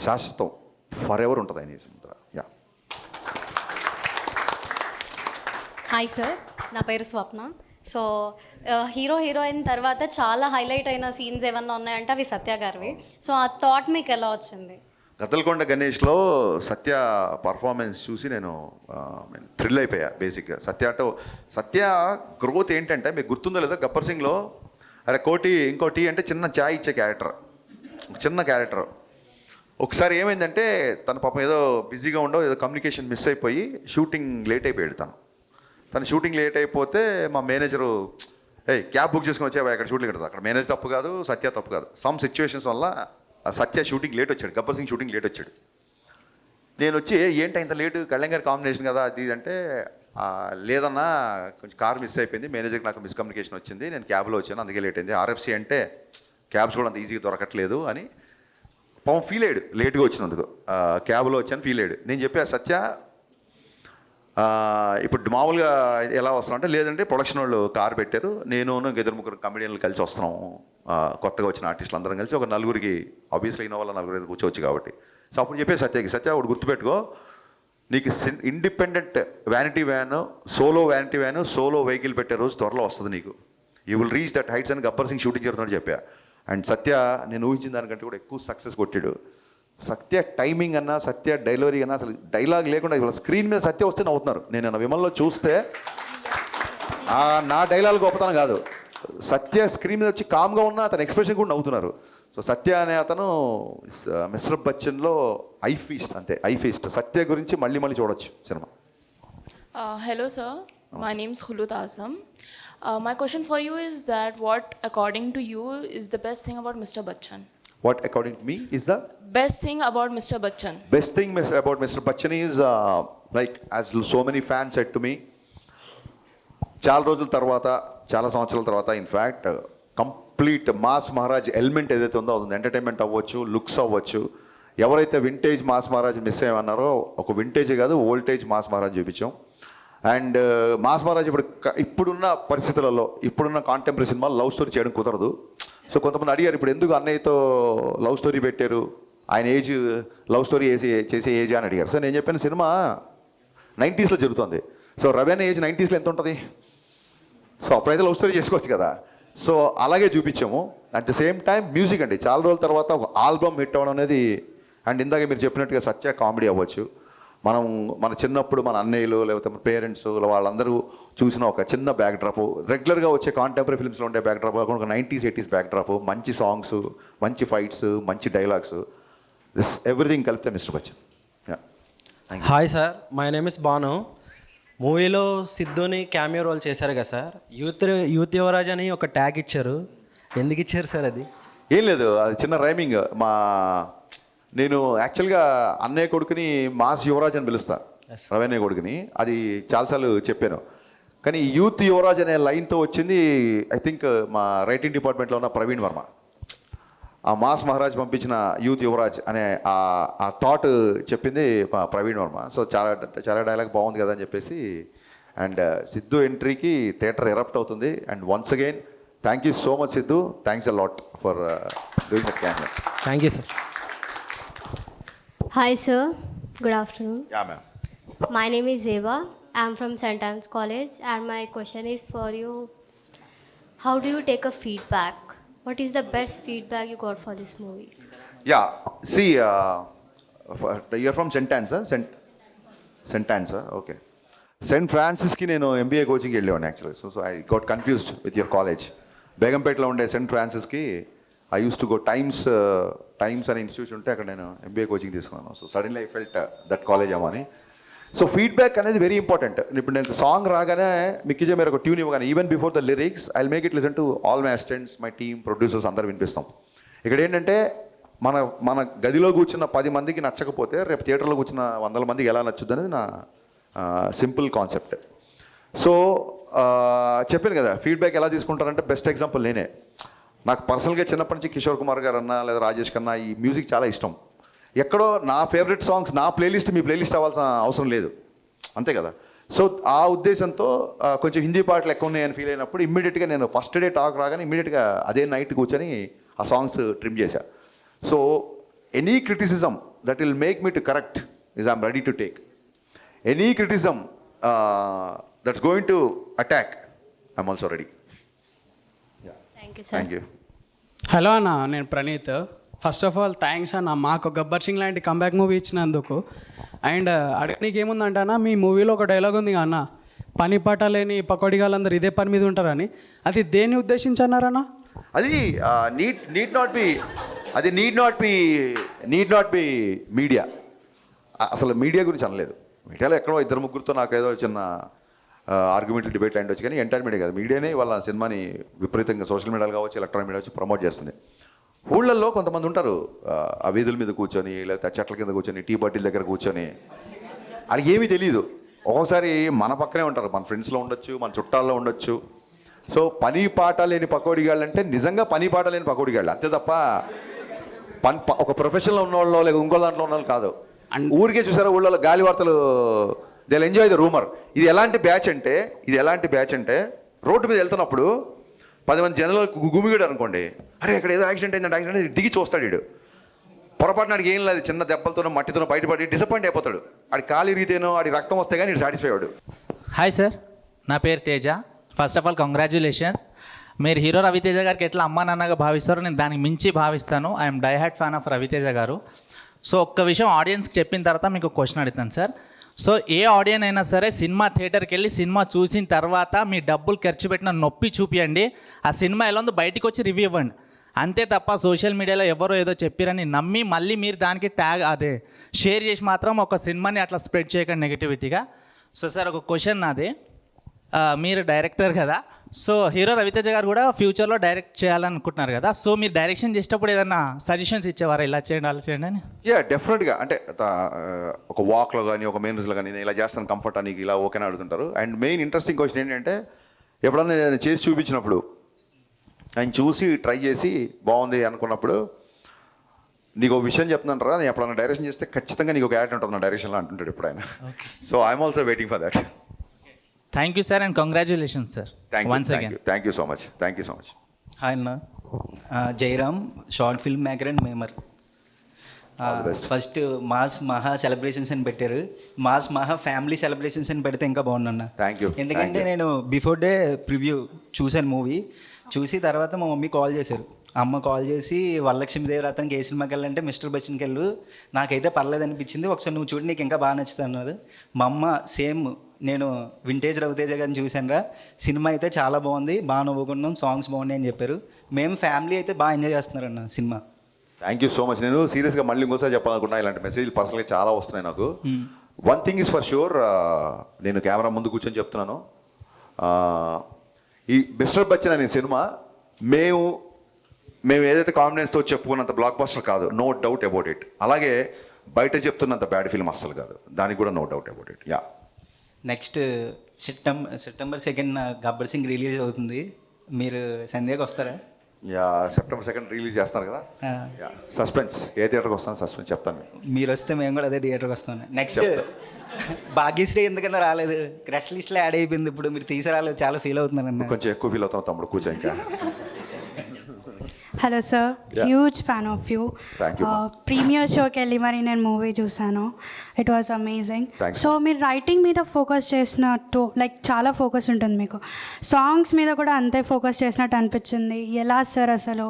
శాశ్వతం, ఫర్ ఎవర్ ఉంటుంది ఆయన వేసిన ముద్ర. యా. హాయ్ సార్, నా పేరు స్వప్న. సో హీరో హీరోయిన్ తర్వాత చాలా హైలైట్ అయిన సీన్స్ ఏమన్నా ఉన్నాయంటే అవి సత్య గారివి. సో ఆ థాట్ మీకు ఎలా వచ్చింది? గద్దలకొండ గణేష్లో సత్య పర్ఫార్మెన్స్ చూసి నేను థ్రిల్ అయిపోయా బేసిక్గా. సత్య గ్రోత్ ఏంటంటే మీకు గుర్తుందో లేదో, గబ్బర్ సింగ్లో అరే కోటి ఇంకో టీ అంటే చిన్న చాయ్ ఇచ్చే క్యారెక్టర్, చిన్న క్యారెక్టర్. ఒకసారి ఏమైందంటే తన పాపం ఏదో బిజీగా ఉండవు, ఏదో కమ్యూనికేషన్ మిస్ అయిపోయి షూటింగ్ లేట్ అయిపోయాడు. తను షూటింగ్ లేట్ అయిపోతే మా మేనేజరు క్యాబ్ బుక్ చేసుకుని వచ్చావా అక్కడ షూటింగ్ పెడతా. అక్కడ మేనేజర్ తప్పు కాదు, సత్య తప్పు కాదు. సమ్ సిచ్యువేషన్స్ వల్ల సత్య షూటింగ్ లేట్ వచ్చాడు, గబ్బర్ సింగ్ షూటింగ్ లేట్ వచ్చాడు. నేను వచ్చి ఏంటి ఇంత లేటు, కళ్యాణ్ గారి కాంబినేషన్ కదా అది అంటే, లేదన్నా కొంచెం కార్ మిస్ అయిపోయింది, మేనేజర్కి నాకు మిస్కమ్యూనికేషన్ వచ్చింది, నేను క్యాబ్లో వచ్చాను అందుకే లేట్ అయింది. ఆర్ఎఫ్సి అంటే క్యాబ్స్ కూడా అంత ఈజీగా దొరకట్లేదు అని పాపం ఫీల్ అయ్యాడు, లేట్గా వచ్చినందుకు. క్యాబ్లో వచ్చాను ఫీల్ అయ్యాడు. నేను చెప్పా సత్య ఇప్పుడు మామూలుగా ఎలా వస్తున్నాం అంటే, లేదంటే ప్రొడక్షన్ వాళ్ళు కార్ పెట్టారు, నేను ఇద్దరు ముగ్గురు కమెడియన్లు కలిసి వస్తున్నాము, కొత్తగా వచ్చిన ఆర్టిస్టులు అందరం కలిసి ఒక నలుగురికి, ఆబ్వియస్లీ అయిన వాళ్ళ నలుగురు కూర్చోవచ్చు కాబట్టి. సో అప్పుడు చెప్పే సత్య ఒకటి గుర్తుపెట్టుకో, నీకు independent vanity van, solo vanity van, solo vehicle పెట్టే రోజు త్వరలో వస్తుంది నీకు. You will reach that heights అని గబ్బర్ సింగ్ షూటింగ్ జరుగుతున్నట్టు చెప్పా. అండ్ సత్య నేను ఊహించిన దానికంటే కూడా ఎక్కువ సక్సెస్ కొట్టాడు. సత్య టైమింగ్ అన్నా, సత్య డైలరీ అన్నా, అసలు డైలాగ్ లేకుండా ఇవాళ స్క్రీన్ మీద సత్య వస్తే నవ్వుతున్నారు. నేను విమల్లో చూస్తే నా డైలాగ్ గొప్పతనం కాదు, సత్య స్క్రీన్ మీద వచ్చి కామ్గా ఉన్నా అతని ఎక్స్ప్రెషన్ కూడా నవ్వుతున్నారు. సో సత్య అనే అతను మిస్టర్ బచ్చన్లో ఐ ఫీస్ట్, అంతే ఐ ఫీస్ట్. సత్య గురించి మళ్ళీ చూడొచ్చు cinema. Hello sir, my name is Khulud Azam. My question for you is that what according to you is the best thing about Mr. Bachchan? What according to me is the Best thing about Mr. Bachchan? Best thing about Mr. Bachchan is like as so many fans said to me, చాలా రోజుల తర్వాత, చాలా సంవత్సరాల తర్వాత, in fact complete mass Maharaj element ఏదైతే ఉందో అది entertainment అవ్వచ్చు, లుక్స్ అవ్వచ్చు. ఎవరైతే వింటేజ్ మాస్ మహారాజ్ మిస్ అయ్యమన్నారో ఒక వింటేజే కాదు ఓల్టేజ్ మాస్ మహారాజ్ చూపించాం. అండ్ మాస్ మహారాజ్ ఇప్పుడున్న పరిస్థితులలో, ఇప్పుడున్న కాంటెంపరీ సినిమాలు లవ్ స్టోరీ చేయడం కుదరదు. సో కొంతమంది అడిగారు ఇప్పుడు ఎందుకు అన్నయ్యతో లవ్ స్టోరీ పెట్టారు, ఆయన ఏజ్ లవ్ స్టోరీ చేసే ఏజ్ అని అడిగారు. సో నేను చెప్పిన సినిమా 90s జరుగుతుంది. సో రవి అనే ఏజ్ 90s ఎంత ఉంటుంది, సో అప్పుడైతే లవ్ స్టోరీ చేసుకోవచ్చు కదా. సో అలాగే చూపించాము. At the same time music అండి, చాలా రోజుల తర్వాత ఒక ఆల్బమ్ హిట్ అవ్వడం అనేది. అండ్ ఇందాక మీరు చెప్పినట్టుగా సత్య కామెడీ అవ్వచ్చు. మన చిన్నప్పుడు మన అన్నయ్యలు లేకపోతే మన పేరెంట్స్ వాళ్ళందరూ చూసిన ఒక చిన్న బ్యాక్ డ్రాప్, రెగ్యులర్గా వచ్చే కాంటెంపరీ ఫిల్మ్స్లో ఉండే బ్యాక్ డ్రాప్ కాకుండా ఒక 90s 80s బ్యాక్ డ్రాప్, మంచి సాంగ్స్, మంచి ఫైట్స్, మంచి డైలాగ్స్, దిస్ ఎవ్రీథింగ్ కలిపితే mister Bachchan. Hi sir, my name is Banu. మూవీలో సిద్ధుని క్యామియో రోల్ చేశారు కదా సార్, యూత్ యువరాజ్ అని ఒక ట్యాగ్ ఇచ్చారు, ఎందుకు ఇచ్చారు సార్? అది ఏం లేదు, అది చిన్న రైమింగ్. నేను యాక్చువల్గా అన్నయ్య కొడుకుని మాస్ యువరాజ్ అని పిలుస్తా, రవన్నయ్య కొడుకుని. అది చాలాసార్లు చెప్పాను. కానీ యూత్ యువరాజ్ అనే లైన్తో వచ్చింది ఐ థింక్ మా రైటింగ్ డిపార్ట్మెంట్లో ఉన్న ప్రవీణ్ వర్మ. ఆ మాస్ మహారాజ్ పంపించిన యూత్ యువరాజ్ అనే ఆ థాట్ చెప్పింది మా ప్రవీణ్ వర్మ. సో చాలా డైలాగ్ బాగుంది కదా అని చెప్పేసి. అండ్ సిద్ధు ఎంట్రీకి థియేటర్ ఎరప్ట్ అవుతుంది. And once again thank you so much Siddhu, thanks a lot for doing that cameo. Thank you sir. Hi sir, good afternoon. Yeah ma'am. My name is Eva. I am from St. Anne's College and my question is for you. How do you take a feedback? What is the best feedback you got for this movie? Yeah, see, you're from St. Anne's, huh? St. Anne's, okay. St. Francisకి నేను MBA కోచింగ్కి వెళ్ళేవాడిని actually. So I got confused with your college. బేగంపేటలో ఉండే saint ఫ్రాన్సిస్కి I use to go Times అనే institution ఉంటే అక్కడ నేను MBA కోచింగ్ తీసుకున్నాను. So suddenly I felt that college అమ్మని. సో ఫీడ్బ్యాక్ అనేది వెరీ ఇంపార్టెంట్. ఇప్పుడు నేను సాంగ్ రాగానే మిక్కిజే మీరు ఒక ట్యూన్ ఇవ్వగానే even before the lyrics I make it listen to all my assistants, my team, producers అందరు వినిపిస్తాం. ఇక్కడ ఏంటంటే మన గదిలో కూర్చున్న 10 మందికి నచ్చకపోతే రేపు థియేటర్లో కూర్చున్న 100 మందికి ఎలా నచ్చుద్ది అనేది నా సింపుల్ కాన్సెప్ట్. సో చెప్పాను కదా ఫీడ్బ్యాక్ ఎలా తీసుకుంటారంటే బెస్ట్ ఎగ్జాంపుల్ నేనే. నాకు పర్సనల్గా చిన్నప్పటి నుంచి కిషోర్ కుమార్ గారు అన్నా లేదా రాజేష్ కన్నా ఈ మ్యూజిక్ చాలా ఇష్టం. ఎక్కడో నా ఫేవరెట్ సాంగ్స్ నా ప్లేలిస్ట్ మీ ప్లేలిస్ట్ అవ్వాల్సిన అవసరం లేదు, అంతే కదా. సో ఆ ఉద్దేశంతో కొంచెం హిందీ పాటలు ఎక్కువ ఉన్నాయని ఫీల్ అయినప్పుడు ఇమ్మీడియట్గా నేను ఫస్ట్ డే టాక్ రాగానే ఇమ్మీడియట్గా అదే నైట్ కూర్చొని ఆ సాంగ్స్ ట్రిమ్ చేశా. So any criticism that will make me to correct is I'm ready to take. Any criticism that's going to attack I'm also ready. Thank you sir. Thank you. Hello అన్న, నేను Praneeth. First of all thanks అన్న మాకు గబ్బర్ సింగ్ లాంటి comeback movie ఇచ్చినందుకు. And అడగనీకి ఏముందంటే అన్న, మీ మూవీలో ఒక డైలాగ్ ఉంది అన్న, పని పాట లేని పకోడిగాళ్ళందరూ ఇదే పని మీద ఉంటారని. అది దేన్ని ఉద్దేశించి అన్నారన్న? అది నీడ్ నాట్ బి మీడియా. అసలు మీడియా గురించి అనలేదు. మీడియాలో ఎక్కడో 2-3 నాకు ఏదో చిన్న ఆర్గ్యుమెంట్లు డిబేట్ లాంటి వచ్చి, కానీ ఎంటైర్ మీడియా కాదు, మీడియానే వాళ్ళ సినిమాని విపరీతంగా సోషల్ మీడియాలో కావచ్చు, ఎలక్ట్రానిక్ మీడియా వచ్చి ప్రమోట్ చేస్తుంది. ఊళ్ళల్లో కొంతమంది ఉంటారు ఆ వీధుల మీద కూర్చొని లేకపోతే చెట్ల కింద కూర్చొని టీ బాటిల్ దగ్గర కూర్చొని వాళ్ళకి ఏమీ తెలియదు. ఒక్కోసారి మన పక్కనే ఉంటారు, మన ఫ్రెండ్స్లో ఉండొచ్చు, మన చుట్టాల్లో ఉండొచ్చు. సో పని పాట లేని పకోడిగాళ్ళు అంటే నిజంగా పని పాట లేని పకోడిగాళ్ళు, అంతే తప్ప ఒక ప్రొఫెషన్లో ఉన్న వాళ్ళు లేదా ఇంకో దాంట్లో ఉన్న వాళ్ళు కాదు. ఊరికే చూసారా ఊళ్ళో గాలి వార్తలు, they will enjoy the rumour. ఇది ఎలాంటి బ్యాచ్ అంటే రోడ్డు మీద వెళ్తున్నప్పుడు 10 మంది జనాలు గుమిగాడు అనుకోండి, అరే ఇక్కడ ఏదో యాక్సిడెంట్ అయిందంటే దిగి చూస్తాడు. వీడు పొరపాటున ఆడికి ఏం లేదు, చిన్న దెబ్బలతోనో మట్టితోనో బయటపడి డిసప్పాయింట్ అయిపోతాడు. ఆడి కాలు ఇరిగితేనో ఆడి రక్తం వస్తే కానీ వీడు సాటిస్ఫై అవ్వడు. హాయ్ సార్, నా పేరు Teja. First of all congratulations. మీరు హీరో రవితేజ గారికి ఎట్లా అమ్మా నాన్నగా భావిస్తారో నేను దానికి మించి భావిస్తాను. I'm die hard fan of Ravi Teja garu. So ఒక్క విషయం ఆడియన్స్కి చెప్పిన తర్వాత మీకు క్వశ్చన్ అడుగుతాను సార్. సో ఏ ఆడియన్ అయినా సరే సినిమా థియేటర్కి వెళ్ళి సినిమా చూసిన తర్వాత మీ డబ్బులు ఖర్చు పెట్టిన నొప్పి చూపియండి, ఆ సినిమా ఎలా ఉందో బయటికి వచ్చి రివ్యూ ఇవ్వండి. అంతే తప్ప సోషల్ మీడియాలో ఎవరో ఏదో చెప్పారని నమ్మి మళ్ళీ మీరు దానికి షేర్ చేసి మాత్రం ఒక సినిమాని అట్లా స్ప్రెడ్ చేయకండి నెగిటివిటీగా. సో సార్ ఒక క్వశ్చన్ నాది, మీరు డైరెక్టర్ కదా, సో హీరో రవితేజ గారు కూడా ఫ్యూచర్లో డైరెక్ట్ చేయాలనుకుంటున్నారు కదా, సో మీరు డైరెక్షన్ చేసేటప్పుడు ఏదన్నా సజెషన్స్ ఇచ్చేవారా, ఇలా చేయండి అలా చేయండి అని? డెఫినెట్గా. అంటే ఒక వాక్లో కానీ ఒక మెయిన్ రీజ్లో కానీ నేను ఇలా చేస్తాను కంఫర్ట్ అని ఇలా ఓకేనా అడుగుతుంటారు. అండ్ మెయిన్ ఇంట్రెస్టింగ్ క్వశ్చన్ ఏంటంటే ఎప్పుడన్నా నేను చేసి చూపించినప్పుడు ఆయన చూసి ట్రై చేసి బాగుంది అనుకున్నప్పుడు, నీకు ఒక విషయం చెప్తున్నాను రా, నేను ఎప్పుడన్నా డైరెక్షన్ చేస్తే ఖచ్చితంగా నీకు ఒక యాక్ట్ ఉంటుంది నా డైరెక్షన్లో అంటుంటాడు ఇప్పుడు ఆయన. So I'm also waiting for that. Thank you sir and congratulations sir. Thank you so much. Hi అన్న, Jayaram, short film maker and memer. First mass మహా సెలబ్రేషన్స్ అని పెట్టారు, మాస్ మహా ఫ్యామిలీ సెలబ్రేషన్స్ అని పెడితే ఇంకా బాగుందన్న. Thank you. ఎందుకంటే నేను బిఫోర్ డే ప్రివ్యూ చూశాను మూవీ, చూసి తర్వాత మా మమ్మీ కాల్ చేశారు. అమ్మ కాల్ చేసి వరలక్ష్మీదేవి రథంకి ఏ సినిమాకి వెళ్ళాలంటే మిస్టర్ బచ్చన్కి వెళ్ళు, నాకైతే పర్లేదు అనిపించింది, ఒకసారి నువ్వు చూడు నీకు ఇంకా బాగా నచ్చుతుంది అన్నది. మా అమ్మ సేమ్ నేను వింటేజ్ రవితేజ గారిని చూశాను రా, సినిమా అయితే చాలా బాగుంది, బాగా నవ్వుకున్నాం, సాంగ్స్ బాగున్నాయి అని చెప్పారు. మేము ఫ్యామిలీ అయితే బాగా ఎంజాయ్ చేస్తున్నారన్న సినిమా. Thank you so much. నేను సీరియస్గా మళ్ళీ ఇంకోసారి చెప్పాలనుకున్నా, ఇలాంటి మెసేజ్లు పర్సనల్గా చాలా వస్తున్నాయి నాకు. One thing is for sure, నేను కెమెరా ముందు కూర్చొని చెప్తున్నాను, ఈ మిస్టర్ బచ్చన్ అనే సినిమా మేము ఏదైతే కాన్ఫిడెన్స్తో చెప్పుకున్నంత బ్లాక్ బస్టర్ కాదు, నో డౌట్ అబౌట్ ఇట్. అలాగే బయట చెప్తున్నంత బ్యాడ్ ఫిల్మ్ అస్సలు కాదు, దానికి కూడా no doubt about it. Yeah. Next September 2 Gabbar Singh release అవుతుంది, మీరు సంధ్యాకి వస్తారా? యా, September 2 రిలీజ్ చేస్తున్నారు కదా. సస్పెన్స్, ఏ థియేటర్కి వస్తాను సస్పెన్స్ చెప్తాను. మీరు వస్తే మేము కూడా అదే థియేటర్కి వస్తాను. నెక్స్ట్ భాగ్యశ్రీ ఎందుకన్నా రాలేదు, క్రష్ లిస్ట్లో యాడ్ అయిపోయింది. ఇప్పుడు మీరు తీసుకురాలేదు, చాలా ఫీల్ అవుతున్నాను. కొంచెం ఎక్కువ ఫీల్ అవుతాం తమ్ముడు, కూర్చో ఇంకా. Hello sir, Yeah. Huge fan of you. Thank you, ma'am. Premiere షోకి వెళ్ళి మరి నేను మూవీ చూసాను, it was amazing. Thanks, so మీరు రైటింగ్ మీద ఫోకస్ చేసినట్టు, లైక్ చాలా ఫోకస్ ఉంటుంది మీకు, సాంగ్స్ మీద కూడా అంతే ఫోకస్ చేసినట్టు అనిపించింది. ఎలా సార్ అసలు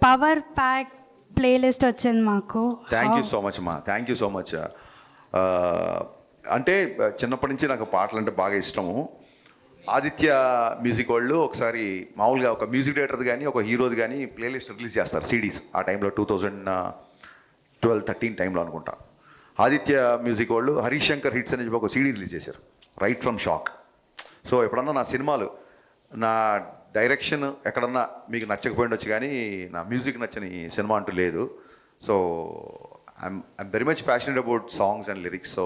పవర్ ప్యాక్ ప్లేలిస్ట్ వచ్చింది మాకు. థ్యాంక్ యూ సో మచ్ అమ్మా, థ్యాంక్ యూ సో మచ్. అంటే చిన్నప్పటి నుంచి నాకు పాటలు అంటే బాగా ఇష్టము. ఆదిత్య మ్యూజిక్ వాళ్ళు ఒకసారి మామూలుగా ఒక మ్యూజిక్ డైరెక్టర్ది కానీ ఒక హీరోది కానీ ప్లేలిస్ట్ రిలీజ్ చేస్తారు, సిడీస్. ఆ టైంలో 2012-13 టైంలో అనుకుంటా. ఆదిత్య మ్యూజిక్ వాళ్ళు హరీష్ శంకర్ హిట్స్ అని చెప్పి ఒక సీడీ రిలీజ్ చేశారు, రైట్ ఫ్రమ్ షాక్. సో ఎప్పుడన్నా నా సినిమాలు, నా డైరెక్షన్ ఎక్కడన్నా మీకు నచ్చకపోయిండొచ్చు కానీ నా మ్యూజిక్ నచ్చని సినిమా అంటూ లేదు. So I'm very much passionate about songs and lyrics. So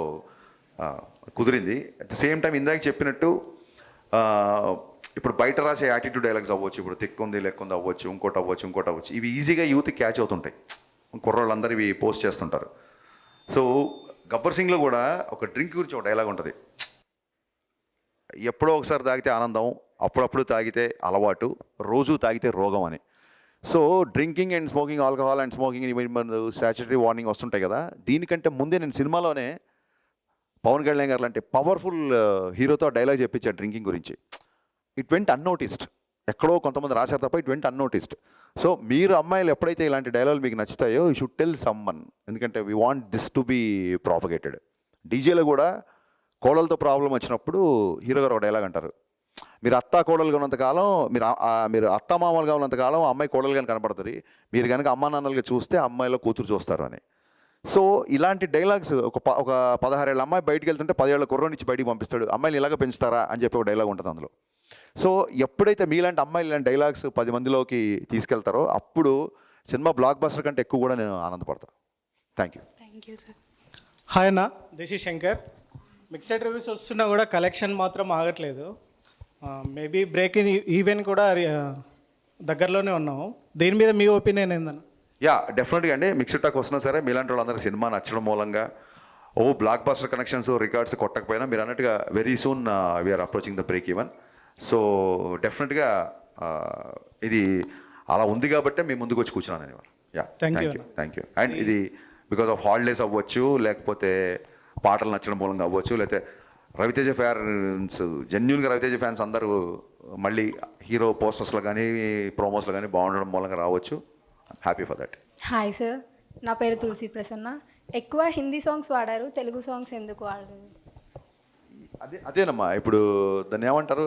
కుదిరింది. అట్ ద సేమ్ టైం ఇందాక చెప్పినట్టు ఇప్పుడు బయట రాసే యాటిట్యూడ్ డైలాగ్స్ అవ్వచ్చు, ఇప్పుడు తిక్కుంది లెక్కుంది అవ్వచ్చు, ఇంకోటి అవ్వచ్చు, ఇవి ఈజీగా యూత్కి క్యాచ్ అవుతుంటాయి. కుర్రోళ్ళందరూ ఇవి పోస్ట్ చేస్తుంటారు. సో గబ్బర్ సింగ్లో కూడా ఒక డ్రింక్ గురించి ఒక డైలాగ్ ఉంటుంది, ఎప్పుడో ఒకసారి తాగితే ఆనందం, అప్పుడప్పుడు తాగితే అలవాటు, రోజు తాగితే రోగం అని. So drinking and smoking, alcohol and smoking statutory warning వస్తుంటాయి కదా. దీనికంటే ముందే నేను సినిమాలోనే పవన్ కళ్యాణ్ గారు లాంటి పవర్ఫుల్ హీరోతో డైలాగ్ చెప్పించాడు డ్రింకింగ్ గురించి. ఇట్ వెంట్ అన్నోటిస్డ్, ఎక్కడో కొంతమంది రాశారు తప్ప ఇట్ వెంట్ అన్నోటిస్డ్. సో మీరు అమ్మాయిలు ఎప్పుడైతే ఇలాంటి డైలాగులు మీకు నచ్చుతాయో యూ షుడ్ టెల్ సమ్మన్, ఎందుకంటే we want this to be propagated. డీజేలో కూడా కోడలతో ప్రాబ్లం వచ్చినప్పుడు హీరో గారు ఒక డైలాగ్ అంటారు, మీరు అత్తా కోడలుగా ఉన్నంతకాలం, మీరు అత్తా మామూలుగా ఉన్నంతకాలం అమ్మాయి కోడలుగానే కనపడుతుంది, మీరు కనుక అమ్మా నాన్నలుగా చూస్తే అమ్మాయిలో కూతురు చూస్తారు అని. సో ఇలాంటి డైలాగ్స్ ఒక 16 ఏళ్ళ అమ్మాయి బయటికి వెళ్తుంటే 10 ఏళ్ళ కుర్రోని నుంచి బయటికి పంపిస్తాడు, అమ్మాయిని ఇలాగ పెంచుతారా అని చెప్పి ఒక డైలాగ్ ఉంటుంది అందులో. సో ఎప్పుడైతే మీలాంటి అమ్మాయిలు ఇలాంటి డైలాగ్స్ 10 మందిలోకి తీసుకెళ్తారో అప్పుడు సినిమా బ్లాక్ బస్టర్ కంటే ఎక్కువ కూడా నేను ఆనందపడతాను. Thank you. Thank you sir. Hi అన్న, this is Shankar. Mixed reviews వస్తున్నా కూడా కలెక్షన్ మాత్రం ఆగట్లేదు. మేబీ బ్రేక్ ఈవెన్ కూడా దగ్గరలోనే ఉన్నాము. దీని మీద మీ ఒపీనియన్ ఏందన్న? యా, డెఫినెట్గా అండి. మిక్స్డ్ టాక్ వస్తున్నా సరే మీలాంటి వాళ్ళందరూ సినిమా నచ్చడం మూలంగా బ్లాక్ బస్టర్ కనెక్షన్స్ రికార్డ్స్ కొట్టకపోయినా మీరు అన్నట్టుగా very soon we are approaching the break even. So డెఫినెట్గా ఇది అలా ఉంది కాబట్టే మేము ముందుకు వచ్చి కూర్చున్నాను అని. Yeah, thank you. అండ్ ఇది బికాస్ ఆఫ్ హాలిడేస్ అవ్వచ్చు, లేకపోతే పాటలు నచ్చడం మూలంగా అవ్వచ్చు, లేకపోతే రవితేజ ఫ్యాన్స్, జెన్యున్గా రవితేజ ఫ్యాన్స్ అందరూ మళ్ళీ హీరో పోస్టర్స్లో కానీ ప్రోమోస్లో కానీ బాగుండడం మూలంగా రావచ్చు. Happy for that. Hi sir, నా పేరు తులసి ప్రసన్న. ఎక్కువ హిందీ సాంగ్స్ వాడారు, తెలుగు సాంగ్స్ ఎందుకు వాడలేదు? అదేనమ్మా, ఇప్పుడు దాన్ని ఏమంటారు,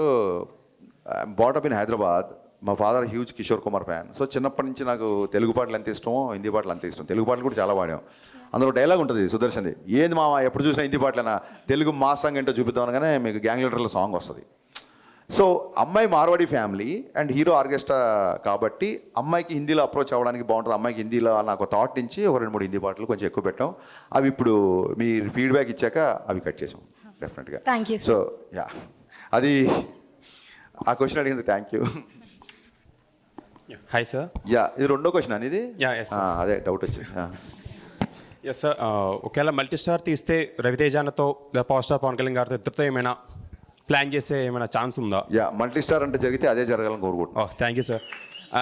బాటప్ ఇన్ హైదరాబాద్. మా father huge Kishore Kumar fan. So చిన్నప్పటి నుంచి నాకు తెలుగు పాటలు ఎంత ఇష్టమో హిందీ పాటలు అంత ఇష్టం. తెలుగు పాటలు కూడా చాలా వాడాం. అందులో డైలాగ్ ఉంటుంది సుదర్శన్ది, ఏంది మా ఎప్పుడు చూసినా హిందీ పాటలేనా, తెలుగు మా సాంగ్ ఏంటో చూపిద్దాం అనగానే మీకు గ్యాంగ్ లీడర్ల సాంగ్ వస్తుంది. సో అమ్మాయి Marwadi family and hero orchestra కాబట్టి అమ్మాయికి హిందీలో అప్రోచ్ అవ్వడానికి బాగుంటుంది. అమ్మాయికి హిందీలో నాకు థాట్ నుంచి ఒక 2-3 హిందీ పాటలు కొంచెం ఎక్కువ పెట్టాం. అవి ఇప్పుడు మీరు ఫీడ్బ్యాక్ ఇచ్చాక అవి కట్ చేసాం డెఫినెట్గా. Thank you. సో యా, అది ఆ క్వశ్చన్ అడిగింది. Thank you. Hi sir. Yeah, ఇది రెండో క్వశ్చన్ అనేది. అదే డౌట్ వచ్చింది. ఎస్ సార్, ఒకవేళ మల్టీ స్టార్ తీస్తే రవితేజానతో పవర్ స్టార్ పవన్ కళ్యాణ్ గారితో ఇద్దరితో ఏమైనా ప్లాన్ చేసే ఏమైనా ఛాన్స్ ఉందా? యా, మల్టీ స్టార్ అంటే జరిగితే అదే జరగాలని కోరుకుంటున్నాను. Thank you sir.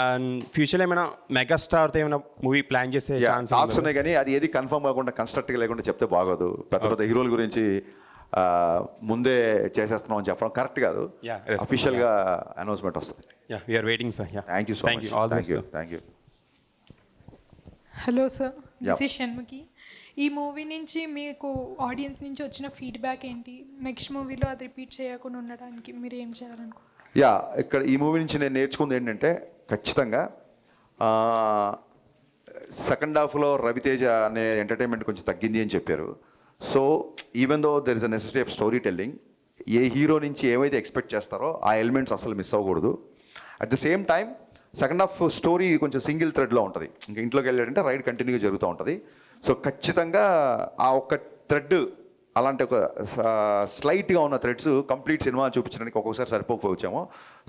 అండ్ ఫ్యూచర్లో ఏమైనా మెగాస్టార్తో ఏమైనా మూవీ ప్లాన్ చేసే ఛాన్స్ టాక్స్ ఉన్నాయి కానీ అది ఏది కన్ఫర్మ్ కాకుండా కన్స్ట్రక్ట్గా లేకుండా చెప్తే బాగోదు. పెద్ద హీరోల గురించి ముందే చేసేస్తున్నాం అని చెప్పడం కరెక్ట్ కాదు. అఫీషియల్గా అనౌన్స్మెంట్ వస్తుంది. Yeah, we are waiting sir. Thank you so much. Thank you. Hello sir, this is Shanmukhi. ఈ మూవీ నుంచి మీకు ఆడియన్స్ నుంచి వచ్చిన ఫీడ్బ్యాక్ ఏంటి? నెక్స్ట్ మూవీలో అది రిపీట్ చేయకుండా ఉండడానికి మీరు ఏం చేయాలనుకుంటున్నారు? యా, ఇక్కడ ఈ మూవీ నుంచి నేను నేర్చుకుంది ఏంటంటే ఖచ్చితంగా సెకండ్ హాఫ్లో రవితేజ అనే ఎంటర్టైన్మెంట్ కొంచెం తగ్గింది అని చెప్పారు. So even though there is a necessity of story telling, A hero నుంచి ఏమైతే ఎక్స్పెక్ట్ చేస్తారో ఆ ఎలిమెంట్స్ అసలు మిస్ అవ్వకూడదు. At the same time second half story కొంచెం సింగిల్ థ్రెడ్లో ఉంటుంది. ఇంకా ఇంట్లోకి వెళ్ళాడంటే రైడ్ కంటిన్యూగా జరుగుతూ ఉంటుంది. సో ఖచ్చితంగా ఆ ఒక్క థ్రెడ్, అలాంటి ఒక స్లైట్గా ఉన్న థ్రెడ్స్ కంప్లీట్ సినిమా చూపించడానికి ఒక్కొక్కసారి సరిపోకపోవచ్చాము.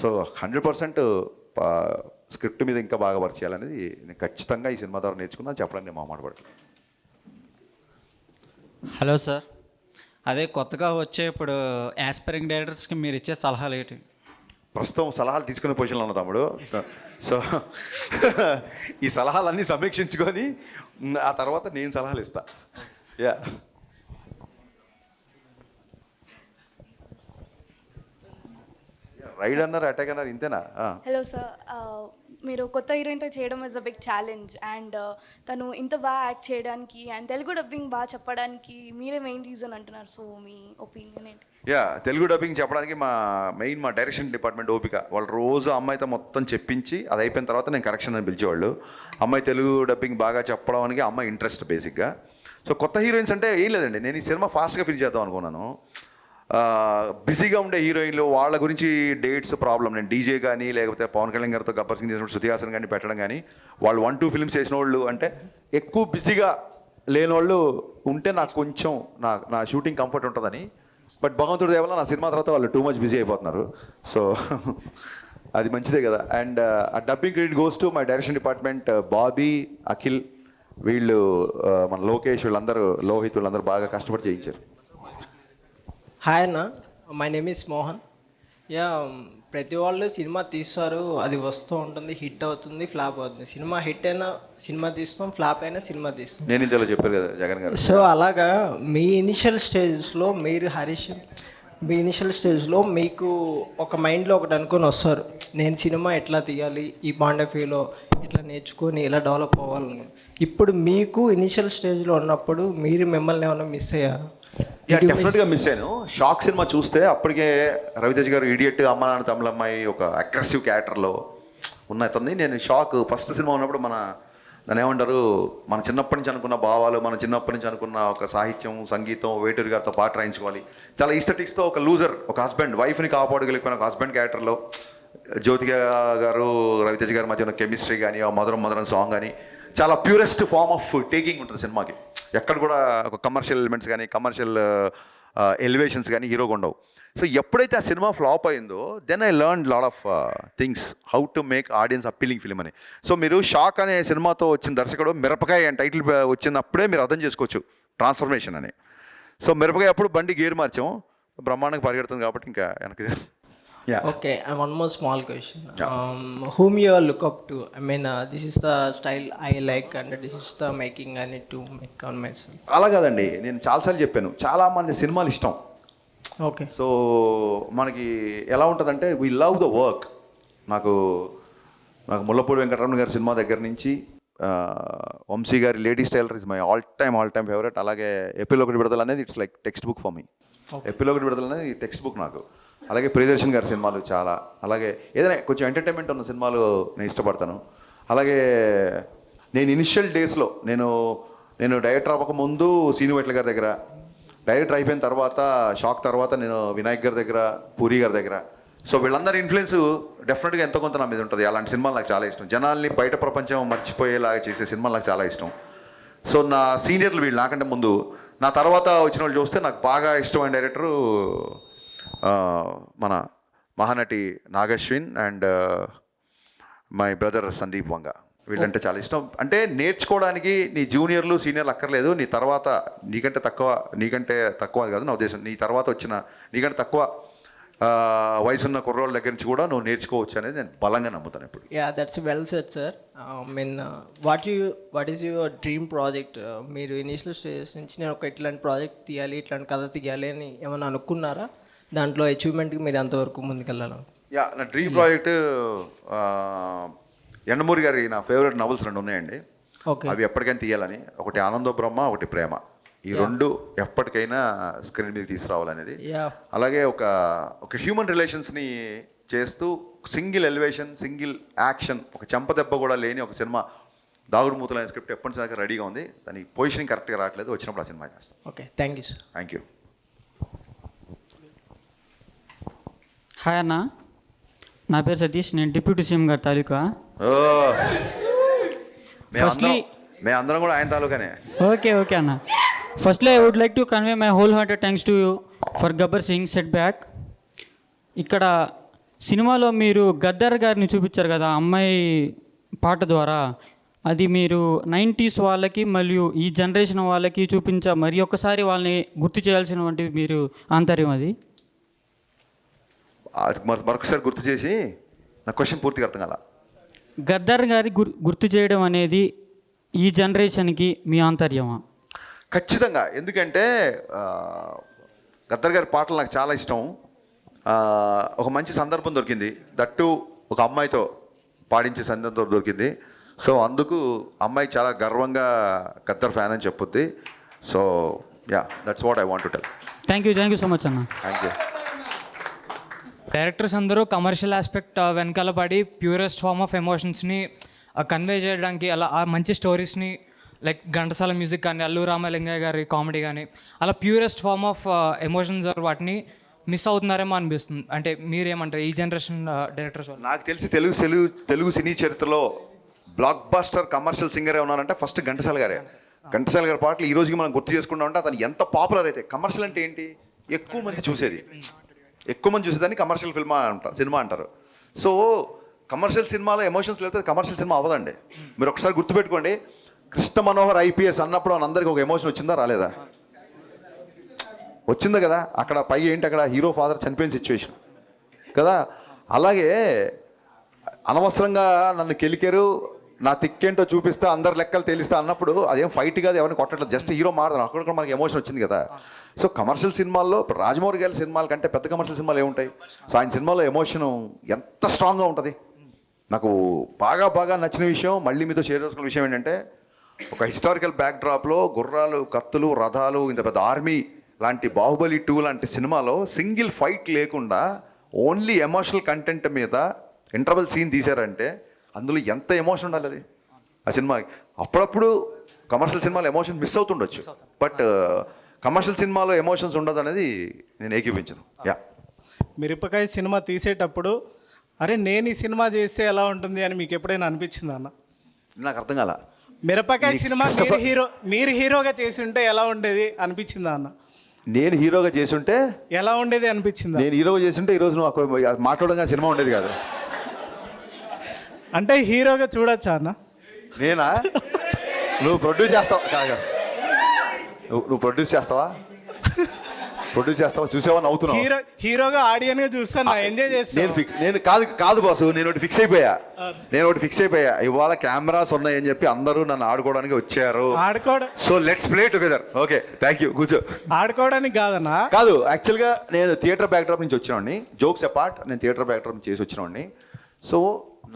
సో 100% స్క్రిప్ట్ మీద ఇంకా బాగా వర్క్ చేయాలనేది నేను ఖచ్చితంగా ఈ సినిమా ద్వారా నేర్చుకున్నాను చెప్పడానికి నేను మాట్లాడతాను. హలో సార్, అదే కొత్తగా వచ్చే ఇప్పుడు యాస్పైరింగ్ డైరెక్టర్స్కి మీరు ఇచ్చే సలహాలు ఏంటి? ప్రస్తుతం సలహాలు తీసుకునే పొజిషన్లో ఉన్న తమ్ముడు. సో ఈ సలహాలన్నీ సమీక్షించుకొని ఆ తర్వాత నేను సలహాలు ఇస్తా. యా, రైడ్ అన్నారు, అటాక్ అన్నారు, ఇంతేనా? హలో సార్, మీరు కొత్త హీరోయిన్తో చేయడం is a big challenge and తను ఇంత బాగా యాక్ట్ చేయడానికి అండ్ తెలుగు డబ్బింగ్ బాగా చెప్పడానికి మీరే మెయిన్ రీజన్ అంటున్నారు. సో మీ ఒపీనియన్ ఏంటి? యా, తెలుగు డబ్బింగ్ చెప్పడానికి మా డైరెక్షన్ డిపార్ట్మెంట్ ఓపిక. వాళ్ళు రోజు అమ్మాయితో మొత్తం చెప్పించి అది అయిపోయిన తర్వాత నేను కరెక్షన్ అని పిలిచేవాళ్ళు. అమ్మాయి తెలుగు డబ్బింగ్ బాగా చెప్పడానికి అమ్మాయి ఇంట్రెస్ట్ బేసిక్గా. సో కొత్త హీరోయిన్స్ అంటే ఏం లేదండి, నేను ఈ సినిమా ఫాస్ట్గా ఫిల్ చేద్దాం అనుకున్నాను. బిజీగా ఉండే హీరోయిన్లు వాళ్ళ గురించి డేట్స్ ప్రాబ్లం. నేను డీజే కానీ లేకపోతే పవన్ కళ్యాణ్ గారితో గబ్బర్ సింగ్ చేసినప్పుడు శృతి హాసన్ కానీ పెట్టడం కానీ వాళ్ళు 1-2 ఫిల్మ్స్ చేసిన వాళ్ళు అంటే ఎక్కువ బిజీగా లేని వాళ్ళు ఉంటే నాకు కొంచెం నా షూటింగ్ కంఫర్ట్ ఉంటుందని. బట్ భగవంతుడి దేవల్ల నా సినిమా తర్వాత వాళ్ళు టూ మచ్ బిజీ అయిపోతున్నారు. సో అది మంచిదే కదా. అండ్ ఆ dubbing credit goes to my direction department, Bobby, Akhil, వీళ్ళు మన లోకేష్, వీళ్ళందరూ, లోహిత్, వీళ్ళందరూ బాగా కష్టపడి చేయించారు. హాయ్ అన్న, my name is Mohan. Yeah, ప్రతి వాళ్ళు సినిమా తీస్తారు, అది వస్తూ ఉంటుంది, హిట్ అవుతుంది, ఫ్లాప్ అవుతుంది. సినిమా హిట్ అయినా సినిమా తీస్తాం, ఫ్లాప్ అయినా సినిమా తీస్తాం. నేను ఇంతలో చెప్పారు కదా జగన్ గారు. సో అలాగా మీ ఇనిషియల్ స్టేజ్లో మీరు హరీష్, మీ ఇనిషియల్ స్టేజ్లో మీకు ఒక మైండ్లో ఒకటి అనుకొని వస్తారు, నేను సినిమా ఎట్లా తీయాలి, ఈ పాయింట్ ఆఫ్ వ్యూలో ఇట్లా నేర్చుకొని ఇలా డెవలప్ అవ్వాలని. ఇప్పుడు మీకు ఇనిషియల్ స్టేజ్లో ఉన్నప్పుడు మీరు మిమ్మల్ని ఏమైనా మిస్ అయ్యారు? డెఫినెట్గా మిస్ అయ్యాను. షాక్ సినిమా చూస్తే అప్పటికే రవితేజ్ గారు ఇడియట్, అమ్మ నాన్న తమిళ అమ్మాయి ఒక అగ్రెసివ్ క్యారెక్టర్లో ఉన్నతుంది. నేను షాక్. ఫస్ట్ సినిమా ఉన్నప్పుడు దాన్ని ఏమంటారు, మన చిన్నప్పటి నుంచి అనుకున్న భావాలు, మన చిన్నప్పటి నుంచి అనుకున్న ఒక సాహిత్యం, సంగీతం, వేటూరి గారితో పాట రాయించుకోవాలి, చాలా ఈస్థెటిక్స్తో ఒక లూజర్, ఒక హస్బెండ్, వైఫ్ని కాపాడగలిగిపోయిన ఒక హస్బెండ్ క్యారెక్టర్లో జ్యోతిక గారు రవితేజ్ గారి మధ్య ఉన్న కెమిస్ట్రీ కానీ, ఆ మధురం మధురం సాంగ్ కానీ చాలా ప్యూరెస్ట్ ఫార్మ్ ఆఫ్ టేకింగ్ ఉంటుంది సినిమాకి. ఎక్కడ కూడా ఒక కమర్షియల్ ఎలిమెంట్స్ కానీ, కమర్షియల్ ఎలివేషన్స్ కానీ హీరోగా ఉండవు. సో ఎప్పుడైతే ఆ సినిమా ఫ్లాప్ అయిందో then I learn lot of things, how to make audience appealing film అని. సో మీరు షాక్ అనే సినిమాతో వచ్చిన దర్శకుడు మిరపకాయ అని టైటిల్ వచ్చినప్పుడే మీరు అర్థం చేసుకోవచ్చు ట్రాన్స్ఫర్మేషన్ అని. సో మిరపకాయ అప్పుడు బండి గేర్ మార్చాం, బ్రహ్మాండంగా పరిగెడుతుంది కాబట్టి ఇంకా వెనక్కి. Okay, and one more small question. Whom you look up to? I mean, this is the style I like and this is the making I need to make on myself. అలా కాదండి, నేను చాలాసార్లు చెప్పాను, చాలామంది సినిమాలు ఇష్టం. ఓకే. సో మనకి ఎలా ఉంటుందంటే వీ లవ్ ద వర్క్. నాకు ముల్లపూడి వెంకటరమణ గారి సినిమా దగ్గర నుంచి వంశీ గారి ladies tailor is my all time favourite. అలాగే ఎపిలోకి విడుదల అనేది it's like text book for me. ఎపిలోకి విడుదల అనేది టెక్స్ట్ బుక్ నాకు. అలాగే ప్రియదర్శన్ గారి సినిమాలు చాలా, అలాగే ఏదైనా కొంచెం ఎంటర్టైన్మెంట్ ఉన్న సినిమాలు నేను ఇష్టపడతాను. అలాగే నేను ఇనిషియల్ డేస్లో నేను డైరెక్టర్ అవ్వకముందు సీనువెట్ల గారి దగ్గర, డైరెక్టర్ అయిపోయిన తర్వాత షాక్ తర్వాత నేను వినాయక్ గారి దగ్గర, పూరి గారి దగ్గర. సో వీళ్ళందరి ఇన్ఫ్లుయెన్స్ డెఫినెట్గా ఎంతో కొంత నా మీద ఉంటుంది. అలాంటి సినిమాలు నాకు చాలా ఇష్టం. జనాల్ని బయట ప్రపంచం మర్చిపోయేలాగా చేసే సినిమాలు నాకు చాలా ఇష్టం. సో నా సీనియర్లు వీళ్ళు నాకంటే ముందు, నా తర్వాత వచ్చిన వాళ్ళు చూస్తే నాకు బాగా ఇష్టమైన డైరెక్టరు మన Mahanati Nag Ashwin and my brother Sandeep Vanga. వీళ్ళంటే చాలా ఇష్టం. అంటే నేర్చుకోవడానికి నీ జూనియర్లు సీనియర్లు అక్కర్లేదు, నీ తర్వాత నీకంటే తక్కువ కాదు నా ఉద్దేశం, నీ తర్వాత వచ్చిన నీకంటే తక్కువ వయసున్న కుర్రోళ్ళ దగ్గర నుంచి కూడా నువ్వు నేర్చుకోవచ్చు అనేది నేను బలంగా నమ్ముతాను ఇప్పుడు. Yeah, that's well said sir. Mean what is your dream project? మీరు ఇనిషియల్ స్టేజ్ నుంచి నేను ఒక ఇట్లాంటి ప్రాజెక్ట్ తీయాలి, ఇట్లాంటి కథ తీయాలి అని ఏమైనా అనుకున్నారా? దాంట్లో అచీవ్మెంట్కి మీరు ఎంతవరకు ముందుకెళ్ళాలి? యా, నా డ్రీమ్ ప్రాజెక్ట్ ఎండమూరి గారి నా ఫేవరెట్ నవల్స్ 2 ఉన్నాయండి. అవి ఎప్పటికైనా తీయాలని. ఒకటి ఆనందో బ్రహ్మ, ఒకటి ప్రేమ. ఈ 2 ఎప్పటికైనా స్క్రీన్ మీద తీసుకురావాలనేది. అలాగే ఒక హ్యూమన్ రిలేషన్స్ని చేస్తూ సింగిల్ ఎలివేషన్, సింగిల్ యాక్షన్, ఒక చెంపదెబ్బ కూడా లేని ఒక సినిమా దాగుడు మూతలైన స్క్రిప్ట్ ఎప్పటిదాకా రెడీగా ఉంది. దాని పొజిషనింగ్ కరెక్ట్గా రావట్లేదు, వచ్చినప్పుడు ఆ సినిమా చేస్తాం. Okay, thank you sir. Thank you. Hi అన్న, నా పేరు సతీష్, నేను డిప్యూటీ సీఎం గారి తాలూకా. అందరం కూడా ఆయన తాలూకానే. ఓకే అన్న. Firstly I would like to convey my whole hearted thanks to you for Gabbar Singh set back. ఇక్కడ సినిమాలో మీరు గద్దర్ గారిని చూపించారు కదా అమ్మాయి పాట ద్వారా. అది మీరు 90s వాళ్ళకి మరియు ఈ జనరేషన్ వాళ్ళకి మరి ఒక్కసారి వాళ్ళని గుర్తు చేయాల్సినటువంటి మీరు ఆంతర్యం అది. మరొకసారి గుర్తు చేసి నా క్వశ్చన్ పూర్తిగా అర్థం కాల. గద్దర్ గారి గుర్తు చేయడం అనేది ఈ జనరేషన్కి మీ ఆంతర్యమా? ఖచ్చితంగా. ఎందుకంటే గద్దర్ గారి పాటలు నాకు చాలా ఇష్టం. ఒక మంచి సందర్భం దొరికింది, దట్టు ఒక అమ్మాయితో పాడించే సందర్భం దొరికింది. సో అందుకు అమ్మాయి చాలా గర్వంగా గద్దర్ ఫ్యాన్ అని చెప్పుద్ది. So yeah, that's what I want to tell. Thank you so much అన్న. Thank you. డైరెక్టర్స్ అందరూ కమర్షియల్ ఆస్పెక్ట్ వెనకాల పడి ప్యూరెస్ట్ ఫార్మ్ ఆఫ్ ఎమోషన్స్ని కన్వే చేయడానికి, అలా ఆ మంచి స్టోరీస్ని లైక్ ఘంటసాల మ్యూజిక్ కానీ, అల్లు రామలింగయ్య గారి కామెడీ కానీ, అలా ప్యూరెస్ట్ ఫార్మ్ ఆఫ్ ఎమోషన్స్ వాటిని మిస్ అవుతున్నారేమో అనిపిస్తుంది. అంటే మీరేమంటారు ఈ జనరేషన్ డైరెక్టర్స్? నాకు తెలిసి తెలుగు సినీ చరిత్రలో బ్లాక్ బాస్టర్ కమర్షియల్ సింగరే ఉన్నారంటే ఫస్ట్ ఘంటసాల గారే. ఘంటసాల గారి పాటలు ఈ రోజుకి మనం గుర్తు చేసుకుంటా ఉంటే అతను ఎంత పాపులర్ అయితే. కమర్షియల్ అంటే ఏంటి? ఎక్కువ మంది చూసేదాన్ని కమర్షియల్ సినిమా అంటారు. సో కమర్షియల్ సినిమాలో ఎమోషన్స్ లేకపోతే కమర్షియల్ సినిమా అవ్వదండి. మీరు ఒకసారి గుర్తుపెట్టుకోండి, కృష్ణ మనోహర్ ఐపీఎస్ అన్నప్పుడు అందరికీ ఒక ఎమోషన్ వచ్చిందా రాలేదా? వచ్చిందా కదా. అక్కడ పై ఏంటి, అక్కడ హీరో ఫాదర్ చనిపోయిన సిచ్యువేషన్ కదా. అలాగే అనవసరంగా నన్ను కెలికారు, నా తిక్కేంటో చూపిస్తా, అందరు లెక్కలు తేలిస్తా అన్నప్పుడు అదేం ఫైట్ కాదు, ఎవరిని కొట్టట్లేదు, జస్ట్ హీరో మారదు. అక్కడ కూడా మనకి ఎమోషన్ వచ్చింది కదా. సో కమర్షియల్ సినిమాల్లో ఇప్పుడు రాజమౌళి గారి సినిమాల కంటే పెద్ద కమర్షియల్ సినిమాలు ఏముంటాయి? సో ఆయన సినిమాలో ఎమోషన్ ఎంత స్ట్రాంగ్గా ఉంటుంది. నాకు బాగా నచ్చిన విషయం, మళ్ళీ మీతో షేర్ చేసుకున్న విషయం ఏంటంటే, ఒక హిస్టారికల్ బ్యాక్డ్రాప్లో గుర్రాలు, కత్తులు, రథాలు, ఇంత పెద్ద ఆర్మీ లాంటి బాహుబలి 2 లాంటి సినిమాలో సింగిల్ ఫైట్ లేకుండా ఓన్లీ ఎమోషనల్ కంటెంట్ మీద ఇంటర్వల్ సీన్ తీశారంటే అందులో ఎంత ఎమోషన్ ఉండాలి అది ఆ సినిమాకి. అప్పుడప్పుడు కమర్షియల్ సినిమాలో ఎమోషన్ మిస్ అవుతుండొచ్చు, బట్ కమర్షియల్ సినిమాలో ఎమోషన్స్ ఉండదు అనేది నేను ఏకీపించను. యా, మిరపకాయ సినిమా తీసేటప్పుడు అరే నేను ఈ సినిమా చేస్తే ఎలా ఉంటుంది అని మీకు ఎప్పుడైనా అనిపించిందా అన్న? నాకు అర్థం కాల. మిరపకాయ సినిమా మీరు హీరోగా చేసి ఉంటే ఎలా ఉండేది అనిపించిందా అన్న? నేను హీరోగా చేసుంటే ఎలా ఉండేది అనిపించిందా? నేను హీరోగా చేస్తుంటే ఈరోజు నువ్వు మాట్లాడగా సినిమా ఉండేది కాదు. అంటే హీరోగా చూడొచ్చా అన్న? నేనా? నువ్వు ప్రొడ్యూస్ చేస్తావా? కాదు, నువ్వు ప్రొడ్యూస్ చేస్తావా? చూసావా? నవ్వుతున్నావు. హీరోగా ఆడియన్గా చూస్తాను, ఎంజాయ్ చేస్తాను. నేను కాదు బాసు, నేను ఒకటి ఫిక్స్ అయిపోయా. ఇవాళ కెమెరాస్ ఉన్నాయని చెప్పి అందరూ నన్ను ఆడుకోవడానికి వచ్చారు. So let's play together. Okay, thank you. కూర్చో. ఆడుకోవడానికి కాదన్నా? కాదు, యాక్చువల్గా నేను థియేటర్ బ్యాక్డ్రాప్ నుంచి వచ్చినవాడిని. జోక్స్ అపార్ట్, నేను థియేటర్ బ్యాక్డ్రాప్ చేసి వచ్చినవాడిని. సో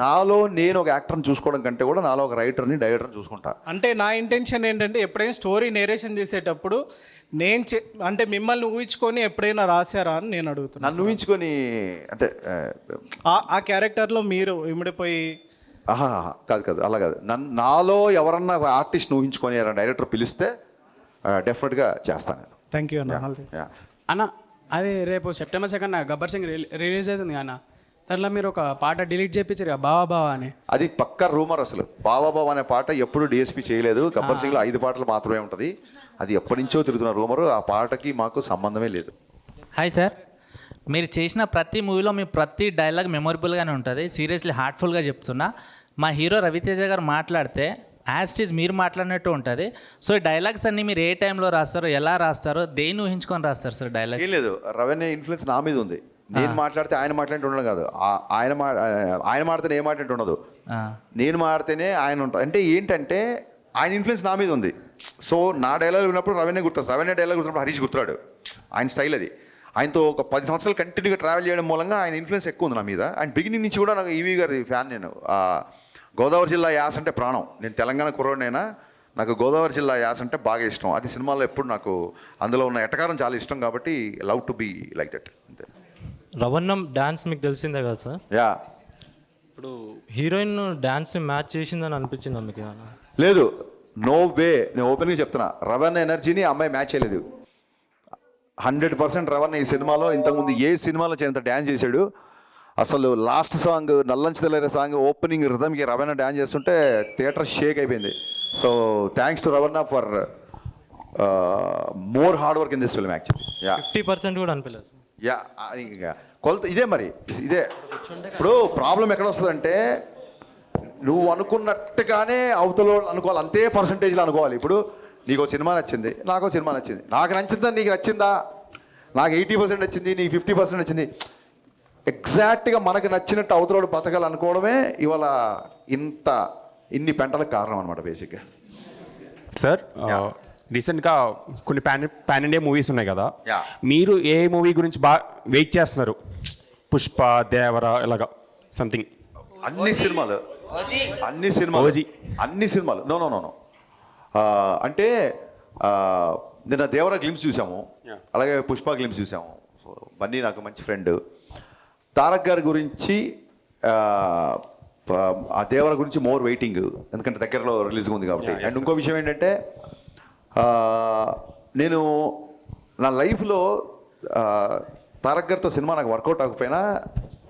నాలో నేను ఒక యాక్టర్ని చూసుకోవడం కంటే కూడా నాలో ఒక రైటర్ని, డైరెక్టర్ని చూసుకుంటా. అంటే నా ఇంటెన్షన్ ఏంటంటే, ఎప్పుడైనా స్టోరీ నేరేషన్ చేసేటప్పుడు అంటే మిమ్మల్ని ఊహించుకొని ఎప్పుడైనా రాశారా అని నేను అడుగుతున్నాను. నన్ను ఊహించుకొని అంటే ఆ క్యారెక్టర్లో మీరు ఇమిడిపోయి? కాదు, అలా కాదు. నాలో ఎవరన్నా ఆర్టిస్ట్ ఊహించుకొని డైరెక్టర్ పిలిస్తే డెఫినెట్గా చేస్తాను. థ్యాంక్ యూ అన్న. అన్న, అది రేపు సెప్టెంబర్ 2 గబ్బర్ సింగ్ రిలీజ్ అవుతుంది అన్న. దాంట్లో మీరు ఒక పాట డిలీట్ చేయించారు కదా, బావా అని. అది పక్క రూమర్. అసలు బావా అనే పాట ఎప్పుడు డిఎస్పీ చేయలేదు. గబ్బర్ సింగ్లో 5 పాటలు మాత్రమే ఉంటుంది. అది ఎప్పటి నుంచో తిరుగుతున్న రూమరు. ఆ పాటకి మాకు సంబంధమే లేదు. హాయ్ సార్, మీరు చేసిన ప్రతి మూవీలో మీ ప్రతి డైలాగ్ మెమొరబుల్గానే ఉంటుంది. సీరియస్లీ హార్ట్ఫుల్గా చెప్తున్నా. మా హీరో రవితేజ గారు మాట్లాడితే యాజ్ ఇట్ ఈజ్ మీరు మాట్లాడినట్టు ఉంటుంది. సో ఈ డైలాగ్స్ అన్నీ మీరు ఏ టైంలో రాస్తారో, ఎలా రాస్తారో, దేన్ని ఊహించుకొని రాస్తారు సార్ డైలాగ్? ఏం లేదు, రవీణ ఇన్ఫ్లుయెన్స్ నా మీద ఉంది. నేను మాట్లాడితే ఆయన మాట్లాడితే ఉండడం కాదు, ఆయన మాడితేనే ఏ మాట్లాడితే ఉండదు, నేను మాడితేనే ఆయన ఉంటాడు. అంటే ఏంటంటే ఆయన ఇన్ఫ్లుయెన్స్ నా మీద ఉంది. సో నా డైలాగ్ విన్నప్పుడు రవీణ గుర్తొస్తుంది, రవీణ డైలాగ్ గుర్తున్నప్పుడు హరీష్ గుర్తురాడు. ఆయన స్టైల్ అది. ఆయనతో ఒక 10 సంవత్సరాలు కంటిన్యూగా ట్రావెల్ చేయడం మూలంగా ఆయన ఇన్ఫ్లుయెన్స్ ఎక్కువ ఉంది నా మీద. ఆయన బిగినింగ్ నుంచి కూడా నాకు ఈవీ గారి ఫ్యాన్. నేను గోదావరి జిల్లా యాస అంటే ప్రాణం. నేను తెలంగాణ కుర్రోడినైనా నాకు గోదావరి జిల్లా యాస అంటే బాగా ఇష్టం. అది సినిమాలో ఎప్పుడు నాకు అందులో ఉన్న ఎటకారం చాలా ఇష్టం కాబట్టి love to be like that. అంతే. రవణం డ్యాన్స్ మీకు తెలిసిందే కదా సార్? యా. ఇప్పుడు హీరోయిన్ డ్యాన్స్ మ్యాచ్ చేసిందని అనిపించిందా మీకు? లేదు, నో వే. నేను ఓపెన్గా చెప్తున్నా, రవణ ఎనర్జీని అమ్మాయి మ్యాచ్ చేయలేదు. 100% రవణ ఈ సినిమాలో ఇంతకుముందు ఏ సినిమాలో చేయంత డ్యాన్స్ చేశాడు. అసలు లాస్ట్ సాంగ్ నల్లంచి తెల్లరే సాంగ్ ఓపెనింగ్ రిథమ్కి రవణ డ్యాన్స్ చేస్తుంటే థియేటర్ షేక్ అయిపోయింది. So thanks to Ravana for more hard work in this film actually. 50% కూడా అనిపించలేదు. యా, కొలత ఇదే. మరి ఇదే ఇప్పుడు ప్రాబ్లం ఎక్కడ వస్తుందంటే, నువ్వు అనుకున్నట్టుగానే అవతల అనుకోవాలి, అంతే పర్సంటేజ్లో అనుకోవాలి. ఇప్పుడు నీకు సినిమా నచ్చింది, నాకు సినిమా నచ్చింది, నాకు నచ్చిందా నీకు నచ్చిందా, నాకు 80% నచ్చింది, నీకు 50% నచ్చింది. ఎగ్జాక్ట్గా మనకు నచ్చినట్టు అవతలోడు బతకాలనుకోవడమే ఇవాళ ఇన్ని పెంటలకు కారణం అనమాట బేసిక్గా. సార్ రీసెంట్గా కొన్ని పాన్ ఇండియా మూవీస్ ఉన్నాయి కదా, Yeah. మీరు ఏ మూవీ గురించి బాగా వెయిట్ చేస్తున్నారు? పుష్ప, దేవర, ఇలాగా సంథింగ్. అన్ని సినిమాలు నో నో నో నో అంటే నిన్న దేవర గ్లిమ్స్ చూసాము, అలాగే పుష్ప గ్లిమ్స్ చూసాము. సో బన్నీ నాకు మంచి ఫ్రెండ్. తారక్ గారి గురించి ఆ దేవర గురించి మోర్ వెయిటింగ్, ఎందుకంటే దగ్గరలో రిలీజ్గా ఉంది కాబట్టి. అండ్ ఇంకో విషయం ఏంటంటే నేను నా లైఫ్లో తారక్ గారితో సినిమా నాకు వర్కౌట్ అవ్వకపోయినా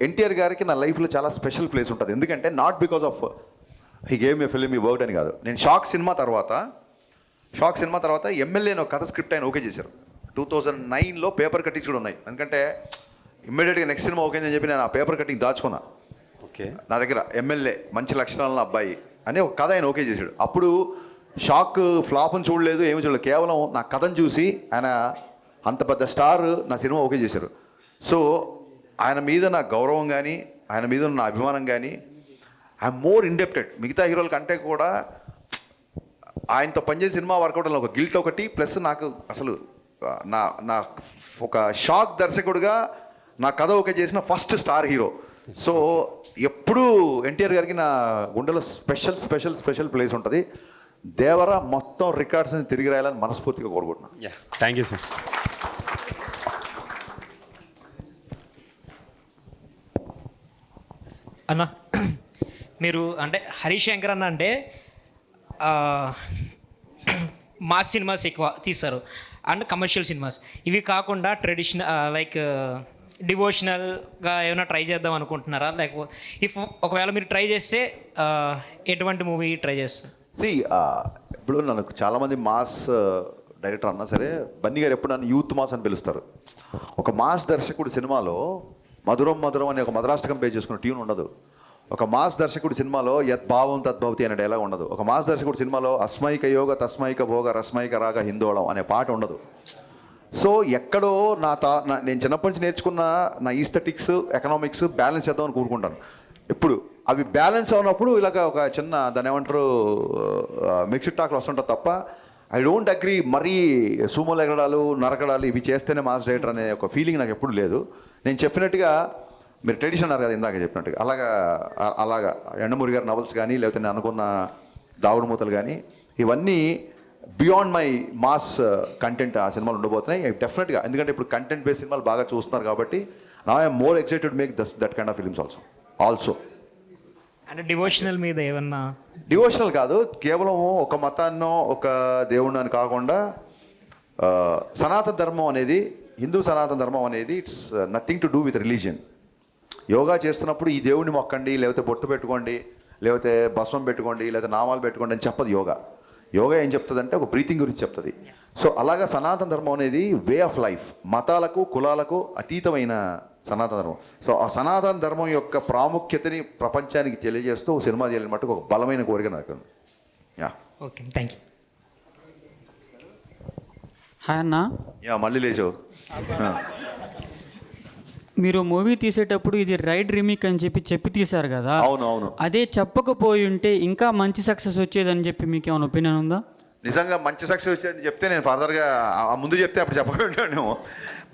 ఎన్టీఆర్ గారికి నా లైఫ్లో చాలా స్పెషల్ ప్లేస్ ఉంటుంది. ఎందుకంటే not because of he gave A film, ఈ వర్క్ అని కాదు. నేను షాక్ సినిమా తర్వాత ఎమ్మెల్యే ఒక కథ స్క్రిప్ట్ ఆయన ఓకే చేశారు. 2009లో పేపర్ కట్టింగ్స్ కూడా ఉన్నాయి. ఎందుకంటే ఇమ్మీడియట్గా నెక్స్ట్ సినిమా ఓకే అని చెప్పి నేను ఆ పేపర్ కట్టింగ్ దాచుకున్నా. ఓకే, నా దగ్గర ఎమ్మెల్యే మంచి లక్షణాలను అబ్బాయి అని ఒక కథ ఆయన ఓకే చేశాడు. అప్పుడు షాక్ ఫ్లాప్ని చూడలేదు, ఏమి చూడలేదు, కేవలం నా కథను చూసి ఆయన అంత పెద్ద స్టార్ నా సినిమా ఓకే చేశారు. సో ఆయన మీద నా గౌరవం కానీ, ఆయన మీద నా అభిమానం కానీ, ఐఎమ్ మోర్ ఇండెప్టెడ్. మిగతా హీరోల కంటే కూడా ఆయనతో పనిచేసే సినిమా వర్కౌట్ ఒక గిల్ట్ ఒకటి, ప్లస్ నాకు అసలు నా ఒక షాక్ దర్శకుడిగా నా కథ ఓకే చేసిన ఫస్ట్ స్టార్ హీరో. సో ఎప్పుడూ ఎన్టీఆర్ గారికి నా గుండెలో స్పెషల్ స్పెషల్ స్పెషల్ ప్లేస్ ఉంటుంది. దేవర మొత్తం రికార్డ్స్ని తిరిగి రాయాలని మనస్ఫూర్తిగా కోరుకుంటున్నాను. Thank you sir. అన్న మీరు అంటే హరీష్ శంకర్ అన్న అంటే మాస్ సినిమాస్ ఎక్కువ తీస్తారు అండ్ కమర్షియల్ సినిమాస్. ఇవి కాకుండా ట్రెడిషనల్ లైక్ డివోషనల్గా ఏమైనా ట్రై చేద్దాం అనుకుంటున్నారా? లేకపోతే ఒకవేళ మీరు ట్రై చేస్తే ఎటువంటి మూవీ ట్రై చేస్తారు? ఇప్పుడు నాకు చాలామంది మాస్ డైరెక్టర్ అన్నా సరే, బన్నీ గారు ఎప్పుడు నన్ను యూత్ మాస్ అని పిలుస్తారు. ఒక మాస్ దర్శకుడు సినిమాలో మధురం మధురం అనే ఒక మద్రాష్టకం పే చేసుకున్న ట్యూన్ ఉండదు. ఒక మాస్ దర్శకుడు సినిమాలో యద్భావం తద్భవతి అనే డైలాగ్ ఉండదు. ఒక మాస్ దర్శకుడు సినిమాలో అస్మైక యోగ తస్మైక భోగ రస్మైక రాగ హిందోళం అనే పాట ఉండదు. సో ఎక్కడో నేను చిన్నప్పటి నుంచి నేర్చుకున్న నా ఈస్థెటిక్స్, ఎకనామిక్స్ బ్యాలెన్స్ చేద్దామని కోరుకుంటాను. ఎప్పుడు అవి బ్యాలెన్స్ అవునప్పుడు ఇలాగ ఒక చిన్న దాని ఏమంటారు మిక్స్డ్ టాక్లు వస్తుంటుంది తప్ప ఐ డోంట్ అగ్రీ మరీ సూమోలు ఎగరడాలు నరకడాలు ఇవి చేస్తేనే మాస్ డైరెక్టర్ అనే ఒక ఫీలింగ్ నాకు ఎప్పుడు లేదు. నేను చెప్పినట్టుగా మీరు ట్రెడిషన్ అన్నారు కదా ఇందాక చెప్పినట్టుగా, అలాగా ఎండమూరి గారి నవల్స్ కానీ, లేకపోతే నేను అనుకున్న దావుడు మూతలు కానీ, ఇవన్నీ బియాండ్ మై మాస్ కంటెంట్ ఆ సినిమాలు ఉండబోతున్నాయి డెఫినెట్గా. ఎందుకంటే ఇప్పుడు కంటెంట్ బేస్డ్ సినిమాలు బాగా చూస్తున్నారు కాబట్టి నా I'm more excited make that kind of films also. అంటే డివోషనల్ మీద ఏమన్నా? డివోషనల్ కాదు, కేవలం ఒక మతాన్నో ఒక దేవుడిని అని కాకుండా సనాతన ధర్మం అనేది, హిందూ సనాతన ధర్మం అనేది it's nothing to do with religion. Yoga చేస్తున్నప్పుడు ఈ దేవుడిని మొక్కండి, లేకపోతే బొట్టు పెట్టుకోండి, లేకపోతే భస్మం పెట్టుకోండి, లేకపోతే నామాలు పెట్టుకోండి అని చెప్పదు యోగా. యోగా ఏం చెప్తుందంటే ఒక బ్రీతింగ్ గురించి చెప్తుంది. సో అలాగా సనాతన ధర్మం అనేది వే ఆఫ్ లైఫ్, మతాలకు కులాలకు అతీతమైన సనాతన ధర్మం. సో ఆ సనాతన ధర్మం యొక్క ప్రాముఖ్యతని ప్రపంచానికి తెలియజేస్తూ సినిమా చేయాలని మటుకు ఒక బలమైన కోరిక నాకు ఉంది. Okay, thank you. హాయ్ అన్న. మళ్ళీ లేచావు. మీరు మూవీ తీసేటప్పుడు ఇది రైడ్ రీమేక్ అని చెప్పి తీశారు కదా. అవును. అదే చెప్పకపోయి ఉంటే ఇంకా మంచి సక్సెస్ వచ్చేదని చెప్పి మీకు ఏమైనా ఒపీనియన్ ఉందా? నిజంగా మంచి సక్సెస్ వచ్చేదని చెప్తే నేను ఫర్దర్గా ముందు చెప్తే అప్పుడు చెప్పకుండా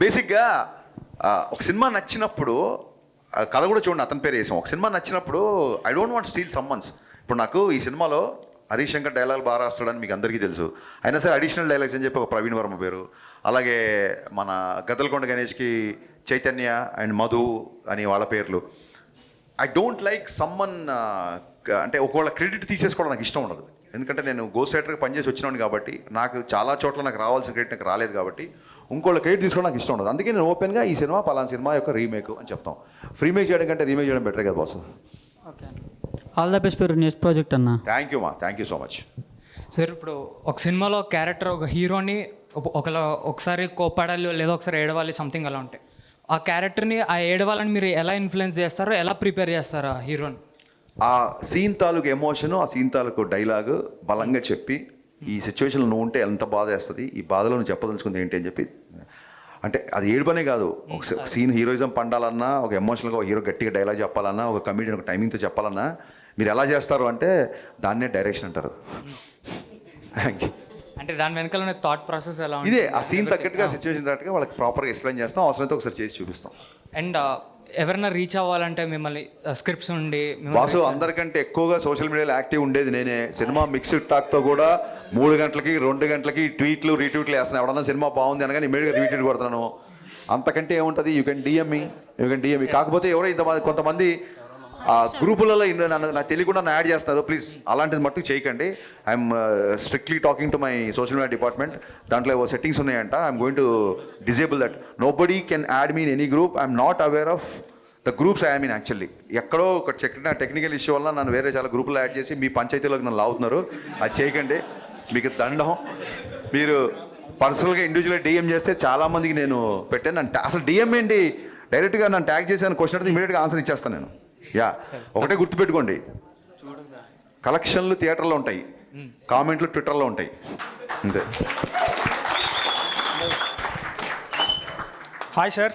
బేసిక్గా ఒక సినిమా నచ్చినప్పుడు కథ కూడా చూడండి, అతని పేరు వేసాం. ఒక సినిమా నచ్చినప్పుడు I don't want steal summons. ఇప్పుడు నాకు ఈ సినిమాలో హరీష్ శంకర్ డైలాగ్ బాగా రాస్తాడని మీకు అందరికీ తెలుసు. అయినా సరే అడిషనల్ డైలాగ్స్ అని చెప్పి ఒక ప్రవీణ్ వర్మ పేరు, అలాగే మన గద్దలకొండ గణేష్కి చైతన్య అండ్ మధు అని వాళ్ళ పేర్లు. ఐ డోంట్ లైక్ సమ్మన్ అంటే ఒకవేళ క్రెడిట్ తీసేసుకోవడం నాకు ఇష్టం ఉండదు. ఎందుకంటే నేను గోస్ట్ రైటర్గా పనిచేసి వచ్చినాను కాబట్టి నాకు చాలా చోట్ల నాకు రావాల్సిన క్రెడిట్ నాకు రాలేదు కాబట్టి ఇంకోళ్ళ క్రెడిట్ తీసుకోవడం నాకు ఇష్టం ఉండదు. అందుకే నేను ఓపెన్గా ఈ సినిమా పలానా సినిమా యొక్క రీమేక్ అని చెప్తాం. ఫ్రీమేక్ చేయడం కంటే రీమేక్ చేయడం బెటర్ కదా boss. Okay, all the best for next project అన్న. Thank you thank you so much. Sir ఇప్పుడు ఒక సినిమాలో క్యారెక్టర్ ఒక హీరోని ఒకసారి కోపడాలి లేదా ఒకసారి ఏడవాలి సంథింగ్ అలా ఉంటాయి. ఆ క్యారెక్టర్ని ఆ ఏడవాలని మీరు ఎలా ఇన్ఫ్లుయెన్స్ చేస్తారో, ఎలా ప్రిపేర్ చేస్తారో ఆ హీరోని? ఆ సీన్ తాలూకు ఎమోషను, ఆ సీన్ తాలూకు డైలాగు బలంగా చెప్పి ఈ సిచ్యువేషన్లో నువ్వు ఉంటే ఎంత బాధ వేస్తుంది, ఈ బాధలో నువ్వు చెప్పదలుచుకుంది ఏంటి అని చెప్పి, అంటే అది ఏడుపనే కాదు, ఒక సీన్ హీరోయిజం పండాలన్నా, ఒక ఎమోషనల్గా ఒక హీరో గట్టిగా డైలాగ్ చెప్పాలన్నా, ఒక కమెడియన్ ఒక టైమింగ్తో చెప్పాలన్నా మీరు ఎలా చేస్తారు అంటే దాన్నే డైరెక్షన్ అంటారు. Thank you. అంటే దాని వెనకాల థాట్ ప్రాసెస్ ఎలా ఇదే ఆ సీన్ తగ్గట్టుగా సిచ్యువేషన్ తగ్గట్టుగా వాళ్ళకి ప్రాపర్గా ఎక్స్ప్లెయిన్ చేస్తాం, అవసరమైతే ఒకసారి చేసి చూపిస్తాం. అండ్ ఎవరైనా రీచ్ అవ్వాలంటే మిమ్మల్ని స్క్రిప్ట్స్ ఉండి బాసు అందరికంటే ఎక్కువగా సోషల్ మీడియాలో యాక్టివ్ ఉండేది నేనే. సినిమా మిక్స్డ్ టాక్తో కూడా 3 గంటలకి 2 గంటలకి ట్వీట్లు రీట్వీట్లు వేస్తున్నాను. ఎవడన్నా సినిమా బాగుంది అనగానే ఇమీడియట్గా రీట్వీట్ కొడుతున్నాను. అంతకంటే ఏముంటుంది, యూ కెన్ డిఎం మీ. కాకపోతే ఎవరో ఇంతమంది కొంతమంది ఆ గ్రూపులలో నాకు తెలియకుండా నన్ను యాడ్ చేస్తారు. ప్లీజ్ అలాంటిది మట్టుకు చేయకండి. I'm strictly talking to my social media department. దాంట్లో సెట్టింగ్స్ ఉన్నాయంట. I'm going to disable that. Nobody can add me in any group. I'm not aware of the groups I mean. Actually ఎక్కడో ఒక technical issue వల్ల నన్ను వేరే చాలా గ్రూపులో add చేసి మీ పంచాయతీలోకి నన్ను లాగుతున్నారు. అది చేయకండి, మీకు దండం. మీరు పర్సనల్గా ఇండివిజువల్గా డిఎం చేస్తే చాలామందికి నేను పెట్టాను. అసలు డిఎం ఏంటి, డైరెక్ట్గా నన్ను ట్యాగ్ చేశాను క్వశ్చన్ అడిగితే ఇమీడియట్గా ఆన్సర్ ఇచ్చేస్తాను నేను. ఒకటే గుర్తుపెట్టుకోండి, కలెక్షన్లు థియేటర్లో ఉంటాయి, కామెంట్లు ట్విట్టర్లో ఉంటాయి, అంతే. Hi sir.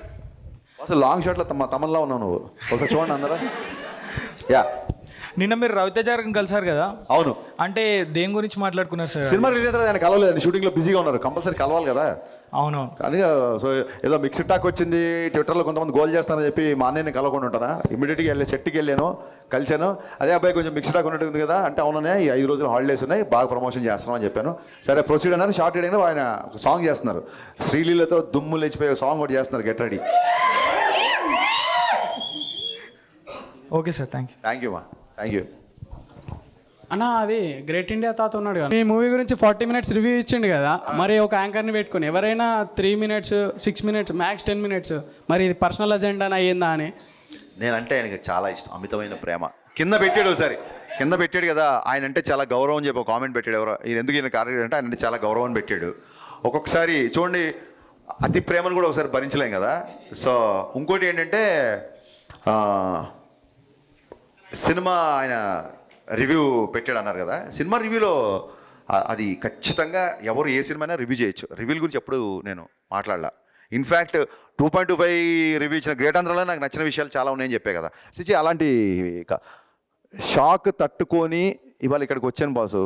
అసలు లాంగ్ షాట్లో తమన్లా ఉన్నావు నువ్వు, ఒకసారి చూడండి అందరూ. నిన్న మీరు రవితేజ గారిని కలిసారు కదా? అవును. అంటే దేని గురించి మాట్లాడుకున్నారు సార్? సినిమా రిలీజ్ అయితే ఆయన కలవలేదు, షూటింగ్లో బిజీగా ఉన్నారు. కంపల్సరీ కలవాలి కదా. అవును. కానీ సో ఏదో మిక్స్డ్ టాక్ వచ్చింది, ట్విట్టర్లో కొంతమంది గోల్ చేస్తానని చెప్పి మా అన్నయ్యని కలవకుండా ఉంటారా? ఇమీడియట్గా వెళ్ళి సెట్కి వెళ్ళాను, కలిశాను. అదే అబ్బాయి కొంచెం మిక్స్డ్ టాక్ ఉన్నట్టుంది కదా అంటే, అవుననే ఈ 5 రోజులు హాలిడేస్ ఉన్నాయి, బాగా ప్రమోషన్ చేస్తున్నాం అని చెప్పాను. సరే ప్రొసీడ్ అన్నారు. షార్ట్ అడిగినా ఆయన ఒక సాంగ్ చేస్తున్నారు, శ్రీలీలతో దుమ్ము లేచిపోయే సాంగ్ ఒకటి చేస్తున్నారు, get ready. Okay sir, thank you. Thank you మా, థ్యాంక్ యూ. అన్న అది గ్రేట్ ఇండియా తాత ఉన్నాడు కదా, మీ మూవీ గురించి 40 minutes రివ్యూ ఇచ్చిండు కదా, మరి ఒక యాంకర్ని పెట్టుకుని ఎవరైనా 3 minutes 6 minutes మ్యాక్స్ 10 minutes, మరి ఇది పర్సనల్ అజెండానా అయ్యిందా అని. నేనంటే ఆయనకి చాలా ఇష్టం, అమితమైన ప్రేమ. కింద పెట్టాడు ఒకసారి, కింద పెట్టాడు కదా, ఆయన అంటే చాలా గౌరవం అని చెప్పి ఒక కామెంట్ పెట్టాడు. ఎవరో ఈయన ఎందుకు ఈయన కార్యక్రమం అంటే ఆయన అంటే చాలా గౌరవం అని పెట్టాడు. ఒక్కొక్కసారి చూడండి, అతి ప్రేమను కూడా ఒకసారి భరించలేం కదా. సో ఇంకోటి ఏంటంటే సినిమా ఆయన రివ్యూ పెట్టాడు అన్నారు కదా, సినిమా రివ్యూలో అది ఖచ్చితంగా ఎవరు ఏ సినిమా అయినా రివ్యూ చేయొచ్చు. రివ్యూల గురించి ఎప్పుడు నేను మాట్లాడలా. ఇన్ఫ్యాక్ట్ 2.25 రివ్యూ ఇచ్చిన గ్రేట్ ఆంధ్రలో నాకు నచ్చిన విషయాలు చాలా ఉన్నాయని చెప్పే కదా. సిచి అలాంటి షాక్ తట్టుకొని ఇవాళ ఇక్కడికి వచ్చాను బాసు.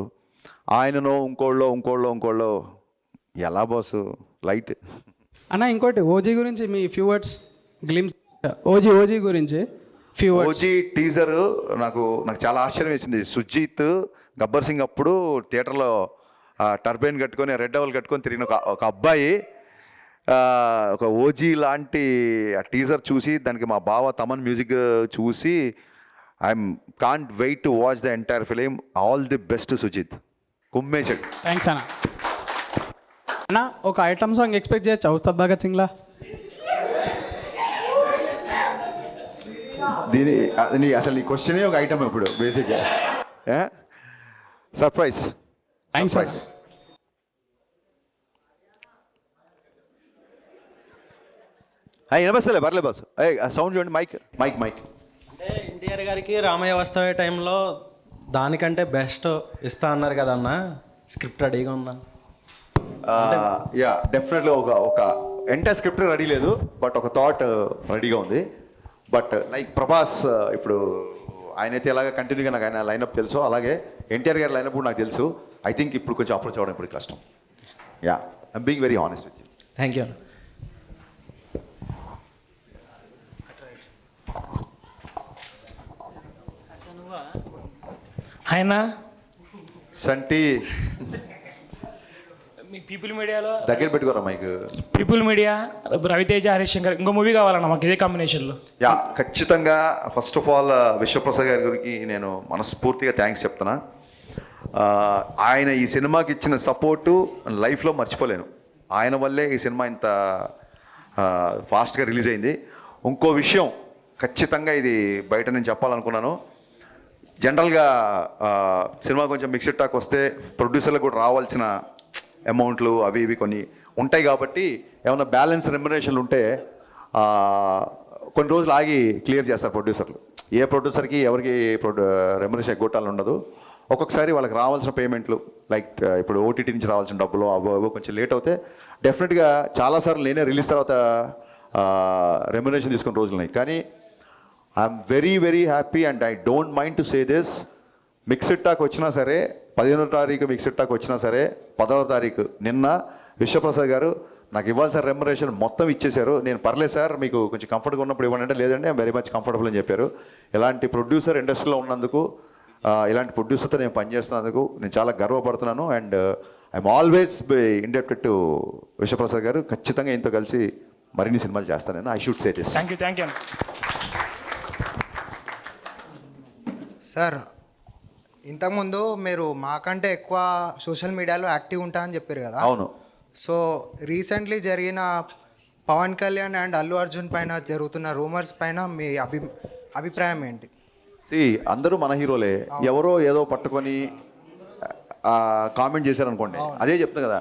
ఆయనను ఇంకోళ్ళో ఎలా బాసు, లైట్. అన్న ఇంకోటి ఓజీ గురించి మీ ఫ్యూ వర్డ్స్ గ్లిమ్స్. ఓజీ గురించి ఓజీ టీజర్ నాకు చాలా ఆశ్చర్యం వేసింది. సుజీత్ గబ్బర్ సింగ్ అప్పుడు థియేటర్లో టర్బైన్ కట్టుకొని రెడ్ డవల్ కట్టుకొని తిరిగిన ఒక అబ్బాయి ఒక ఓజీ లాంటి ఆ టీజర్ చూసి దానికి మా బావ తమన్ మ్యూజిక్ చూసి I'm can't wait to watch the entire film. All the best Sujith, కుమ్మేశాడు. థ్యాంక్స్ అన్న. అన్న ఒక ఐటమ్ సాంగ్ ఎక్స్పెక్ట్ చేయొచ్చు ఉస్తాద్ భగత్ సింగ్లా? దీని అసలు ఈ క్వశ్చనే ఒక ఐటమ్ ఇప్పుడు బేసిక్గా. సర్ప్రైజ్. థ్యాంక్స్. వినపస్తలే, పర్లే బాస్. సౌండ్ చూడండి, మైక్. అంటే ఎన్టీఆర్ గారికి రామయ్య వస్తావే టైంలో దానికంటే బెస్ట్ ఇస్తా అన్నారు కదా అన్న, స్క్రిప్ట్ రెడీగా ఉందా? డెఫినెట్గా ఒక ఎంటైర్ స్క్రిప్ట్ రెడీ లేదు, బట్ ఒక థాట్ రెడీగా ఉంది. బట్ లైక్ ప్రభాస్ ఇప్పుడు ఆయనైతే ఎలాగ కంటిన్యూగా నాకు ఆయన లైనప్ తెలుసు, అలాగే ఎన్టీఆర్ గారి లైనప్ కూడా నాకు తెలుసు. ఐ థింక్ ఇప్పుడు కొంచెం అప్రోచ్ అవ్వడం ఇప్పుడు కష్టం. I'm being very honest with you. Thank you. ఆయన సంటి మీ పీపుల్ మీడియాలో దగ్గర పెట్టుకోరా mike. People media Ravi Teja Harish Shankar ఇంకో మూవీ కావాలన్నా మాకు ఇదే కాంబినేషన్లో. ఖచ్చితంగా ఫస్ట్ ఆఫ్ ఆల్ విశ్వప్రసాద్ గారి గురికి నేను మనస్ఫూర్తిగా థ్యాంక్స్ చెప్తున్నా. ఆయన ఈ సినిమాకి ఇచ్చిన సపోర్టు లైఫ్లో మర్చిపోలేను. ఆయన వల్లే ఈ సినిమా ఇంత ఫాస్ట్గా రిలీజ్ అయింది. ఇంకో విషయం ఖచ్చితంగా ఇది బయట నేను చెప్పాలనుకున్నాను. జనరల్గా సినిమా కొంచెం మిక్స్డ్ టాక్ వస్తే ప్రొడ్యూసర్లకు కూడా రావాల్సిన అమౌంట్లు అవి ఇవి కొన్ని ఉంటాయి కాబట్టి ఏమైనా బ్యాలెన్స్ రెమ్యునరేషన్లు ఉంటే కొన్ని రోజులు ఆగి క్లియర్ చేస్తారు ప్రొడ్యూసర్లు. ఏ ప్రొడ్యూసర్కి ఎవరికి రెమ్యునరేషన్ ఎగ్గొట్టాలని ఉండదు. ఒక్కొక్కసారి వాళ్ళకి రావాల్సిన పేమెంట్లు లైక్ ఇప్పుడు ఓటీటీ నుంచి రావాల్సిన డబ్బులు అవో కొంచెం లేట్ అవుతే డెఫినెట్గా చాలాసార్లు నేనే రిలీజ్ తర్వాత రెమ్యునరేషన్ తీసుకున్న రోజులు ఉన్నాయి. కానీ I'm very very happy and I don't mind to say this. Mixed talk వచ్చినా సరే 15వ తారీఖు మిక్స్డ్ టాక్ వచ్చినా సరే 10వ తారీఖు నిన్న విశ్వప్రసాద్ గారు నాకు ఇవ్వాల్సిన రెమ్యునరేషన్ మొత్తం ఇచ్చేశారు. నేను పర్లేదు సార్ మీకు కొంచెం కంఫర్ట్గా ఉన్నప్పుడు ఇవ్వండి అంటే లేదండి ఐమ్ వెరీ మచ్ కంఫర్టబుల్ అని చెప్పారు. ఇలాంటి ప్రొడ్యూసర్ ఇండస్ట్రీలో ఉన్నందుకు ఇలాంటి ప్రొడ్యూసర్తో నేను పనిచేస్తున్నందుకు నేను చాలా గర్వపడుతున్నాను. And I'm always indebted to Vishwaprasad గారు. ఖచ్చితంగా ఇంతో కలిసి మరిన్ని సినిమాలు చేస్తాను నేను. I should say this. Thank you. Sir ఇంతకుముందు మీరు మాకంటే ఎక్కువ సోషల్ మీడియాలో యాక్టివ్ ఉంటా అని చెప్పారు కదా. అవును. సో రీసెంట్లీ జరిగిన పవన్ కళ్యాణ్ అండ్ అల్లు అర్జున్ పైన జరుగుతున్న రూమర్స్ పైన మీ అభిప్రాయం ఏంటి? అందరూ మన హీరోలే, ఎవరో ఏదో పట్టుకొని కామెంట్ చేశారనుకోండి, అదే చెప్తాను కదా,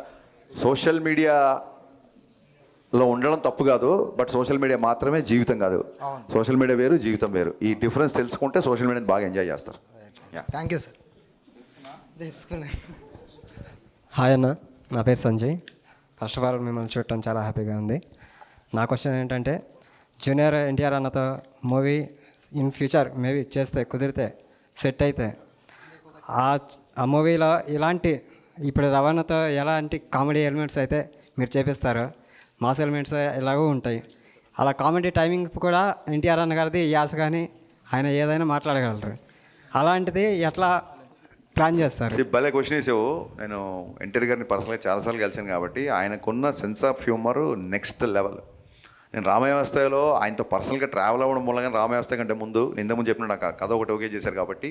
సోషల్ మీడియాలో ఉండడం తప్పు కాదు, బట్ సోషల్ మీడియా మాత్రమే జీవితం కాదు. సోషల్ మీడియా వేరు, జీవితం వేరు. ఈ డిఫరెన్స్ తెలుసుకుంటే సోషల్ మీడియాని బాగా ఎంజాయ్ చేస్తారు. Thank you sir. హాయ్ అన్న, నా పేరు సంజయ్. ఫస్ట్ ఆఫ్ ఆల్ మిమ్మల్ని చూడటం చాలా హ్యాపీగా ఉంది. నా క్వశ్చన్ ఏంటంటే, జూనియర్ ఎన్టీఆర్ అన్నతో మూవీ ఇన్ ఫ్యూచర్ మేబీ చేస్తే కుదిరితే సెట్ అయితే ఆ మూవీలో ఇలాంటి ఇప్పుడు రవాణాతో ఎలాంటి కామెడీ ఎలిమెంట్స్ అయితే మీరు చేపిస్తారో మాస్ ఎలిమెంట్స్ ఎలాగో ఉంటాయి. అలా కామెడీ టైమింగ్ కూడా ఎన్టీఆర్ అన్న గారిది యాస కానీ ఆయన ఏదైనా మాట్లాడగలరు. అలాంటిది ఎట్లా ప్లాన్ చేస్తారు? భలే క్వశ్చన్ వేసావు. నేను ఎన్టీఆర్ గారిని పర్సనల్గా చాలాసార్లు కలిసాను కాబట్టి ఆయనకున్న sense of humour next level. నేను రామవ్యవస్థలో ఆయనతో పర్సనల్గా ట్రావెల్ అవ్వడం మూలంగా రామవ్యవస్థ కంటే ముందు ఇంతకుముందు చెప్పిన నాకు కథ ఒకటి ఓకే చేశారు కాబట్టి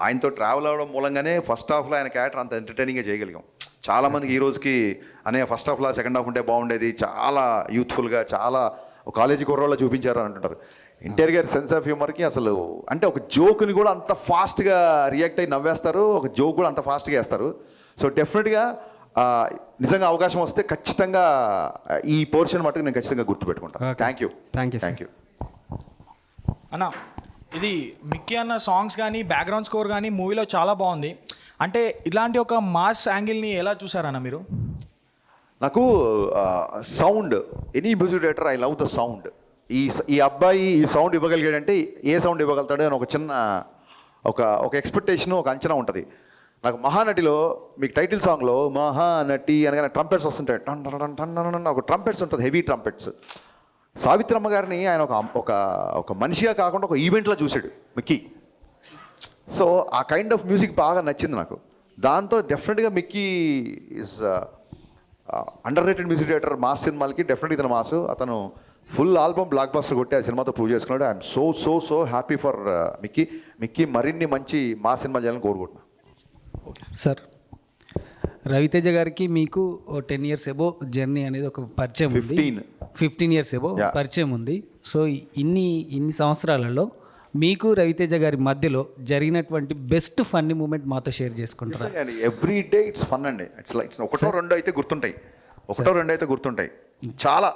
ఆయనతో ట్రావెల్ అవ్వడం మూలంగానే ఫస్ట్ హాఫ్లో ఆయన క్యారెక్టర్ అంత ఎంటర్టైనింగ్గా చేయగలిగాం. చాలామందికి ఈ రోజుకి అనే ఫస్ట్ హాఫ్లో సెకండ్ హాఫ్ ఉంటే బాగుండేది, చాలా యూత్ఫుల్గా చాలా కాలేజీ కుర్రోళ్ళ చూపించారు అని అంటుంటారు. ఎన్టీఆర్ గారి సెన్స్ ఆఫ్ హ్యూమర్కి అసలు అంటే ఒక జోక్ని కూడా అంత ఫాస్ట్గా రియాక్ట్ అయ్యి నవ్వేస్తారు, ఒక జోక్ కూడా అంత ఫాస్ట్గా వేస్తారు. సో డెఫినెట్గా నిజంగా అవకాశం వస్తే ఖచ్చితంగా ఈ పోర్షన్ మటుకు నేను ఖచ్చితంగా గుర్తుపెట్టుకుంటాను. Thank you. అన్న, ఇది మిక్కీ అన్న సాంగ్స్ కానీ బ్యాక్గ్రౌండ్ స్కోర్ కానీ మూవీలో చాలా బాగుంది. అంటే ఇలాంటి ఒక మాస్ యాంగిల్ని ఎలా చూసారన్న మీరు? నాకు sound, any music director I love the sound. ఈ అబ్బాయి ఈ సౌండ్ ఇవ్వగలిగాడంటే ఏ సౌండ్ ఇవ్వగలుగుతాడు అని ఒక చిన్న ఒక ఎక్స్పెక్టేషను, ఒక అంచనా ఉంటుంది. నాకు మహానటిలో మీకు టైటిల్ సాంగ్లో మహానటి అనగానే ట్రంపెట్స్ వస్తుంటాయి, టన్ టన్ టన్ టన్ ఒక ట్రంపెట్స్ ఉంటుంది, హెవీ ట్రంపెట్స్. సావిత్రమ్మ గారిని ఆయన ఒక మనిషిగా కాకుండా ఒక ఈవెంట్లో చూశాడు మిక్కీ. సో ఆ కైండ్ ఆఫ్ మ్యూజిక్ బాగా నచ్చింది నాకు. దాంతో డెఫినెట్గా Mickey is under rated music director. Mass సినిమాలకి డెఫినెట్గా ఇతను మాసు. అతను ఫుల్ ఆల్బమ్ బ్లాక్ బస్టర్ కొట్టి ఆ సినిమాతో ప్రూవ్ చేసుకున్నాడు. I'm so so so happy for Mickey మరిన్ని మంచి మాస్ సినిమాలు చేయాలని కోరుకుంటున్నాను. సార్, రవితేజ గారికి మీకు 10 years ఎబో జర్నీ అనేది ఒక పరిచయం ఉంది. 15 years ఎబో పరిచయం ఉంది. సో ఇన్ని సంవత్సరాలలో మీకు రవితేజ గారి మధ్యలో జరిగినటువంటి బెస్ట్ ఫన్నీ మూమెంట్ మాతో షేర్ చేసుకుంటారా? ఎవ్రీ డే ఇట్స్ ఫన్ అండి. ఇట్స్ ఒకటో రెండో అయితే గుర్తుంటాయి. చాలా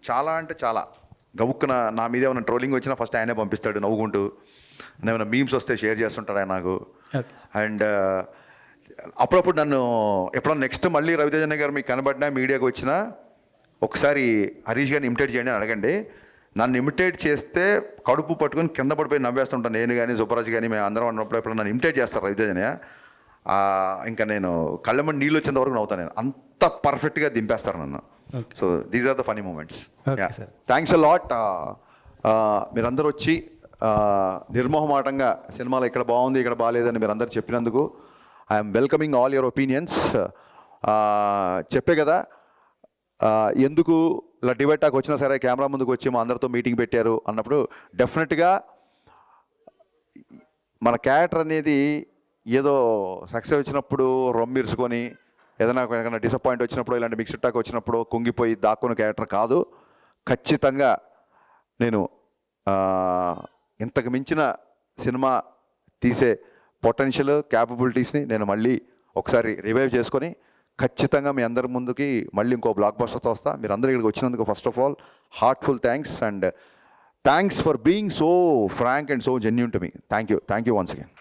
చాలా అంటే చాలా గవుక్కున నా మీద ఏమైనా ట్రోలింగ్ వచ్చినా ఫస్ట్ ఆయనే పంపిస్తాడు నవ్వుకుంటూ. ఏమైనా మీమ్స్ వస్తే షేర్ చేస్తుంటారు ఆయన నాకు. అండ్ అప్పుడప్పుడు నన్ను ఎప్పుడన్నా నెక్స్ట్ మళ్ళీ రవితేజ గారు మీకు కనబడినా మీడియాకి వచ్చినా ఒకసారి హరీష్ గారిని ఇమిటేట్ చేయండి అని అడగండి. నన్ను ఇమిటేట్ చేస్తే కడుపు పట్టుకొని కింద పడిపోయి నవ్వేస్తుంటాను. నేను కానీ సుబ్బరాజు కానీ మేము అందరం అన్నప్పుడు ఎప్పుడు నన్ను ఇమిటేట్ చేస్తారు రవితేజనే. ఇంకా నేను కళ్ళెమ్మడి నీళ్ళు వచ్చేంత వరకు నవ్వుతాను. నేను అంత పర్ఫెక్ట్గా దింపేస్తారు నన్ను. So these are the funny moments. Thanks a lot. మీరందరూ వచ్చి నిర్మోహమాటంగా సినిమాలో ఇక్కడ బాగుంది ఇక్కడ బాగాలేదని మీరు అందరు చెప్పినందుకు I'm welcoming all your opinions. చెప్పే కదా ఎందుకు ఇలా డిబేట్ టాక్ వచ్చినా సరే కెమెరా ముందుకు వచ్చి మా అందరితో మీటింగ్ పెట్టారు అన్నప్పుడు డెఫినెట్గా మన క్యారెక్టర్ అనేది ఏదో సక్సెస్ వచ్చినప్పుడు రొమ్మిర్చుకొని ఏదైనా డిసప్పాయింట్ వచ్చినప్పుడు ఇలాంటి మిక్స్డ్ టాక్ వచ్చినప్పుడు కుంగిపోయి దాక్కున్న క్యారెక్టర్ కాదు. ఖచ్చితంగా నేను ఇంతకు మించిన సినిమా తీసే పొటెన్షియల్ క్యాపబిలిటీస్ని నేను మళ్ళీ ఒకసారి రివైవ్ చేసుకొని ఖచ్చితంగా మీ అందరి ముందుకి మళ్ళీ ఇంకో బ్లాక్ బస్టర్తో వస్తా. మీరు అందరూ ఇక్కడికి వచ్చినందుకు first of all heartful thanks. And thanks for being so frank and so genuine to me. Thank you once again.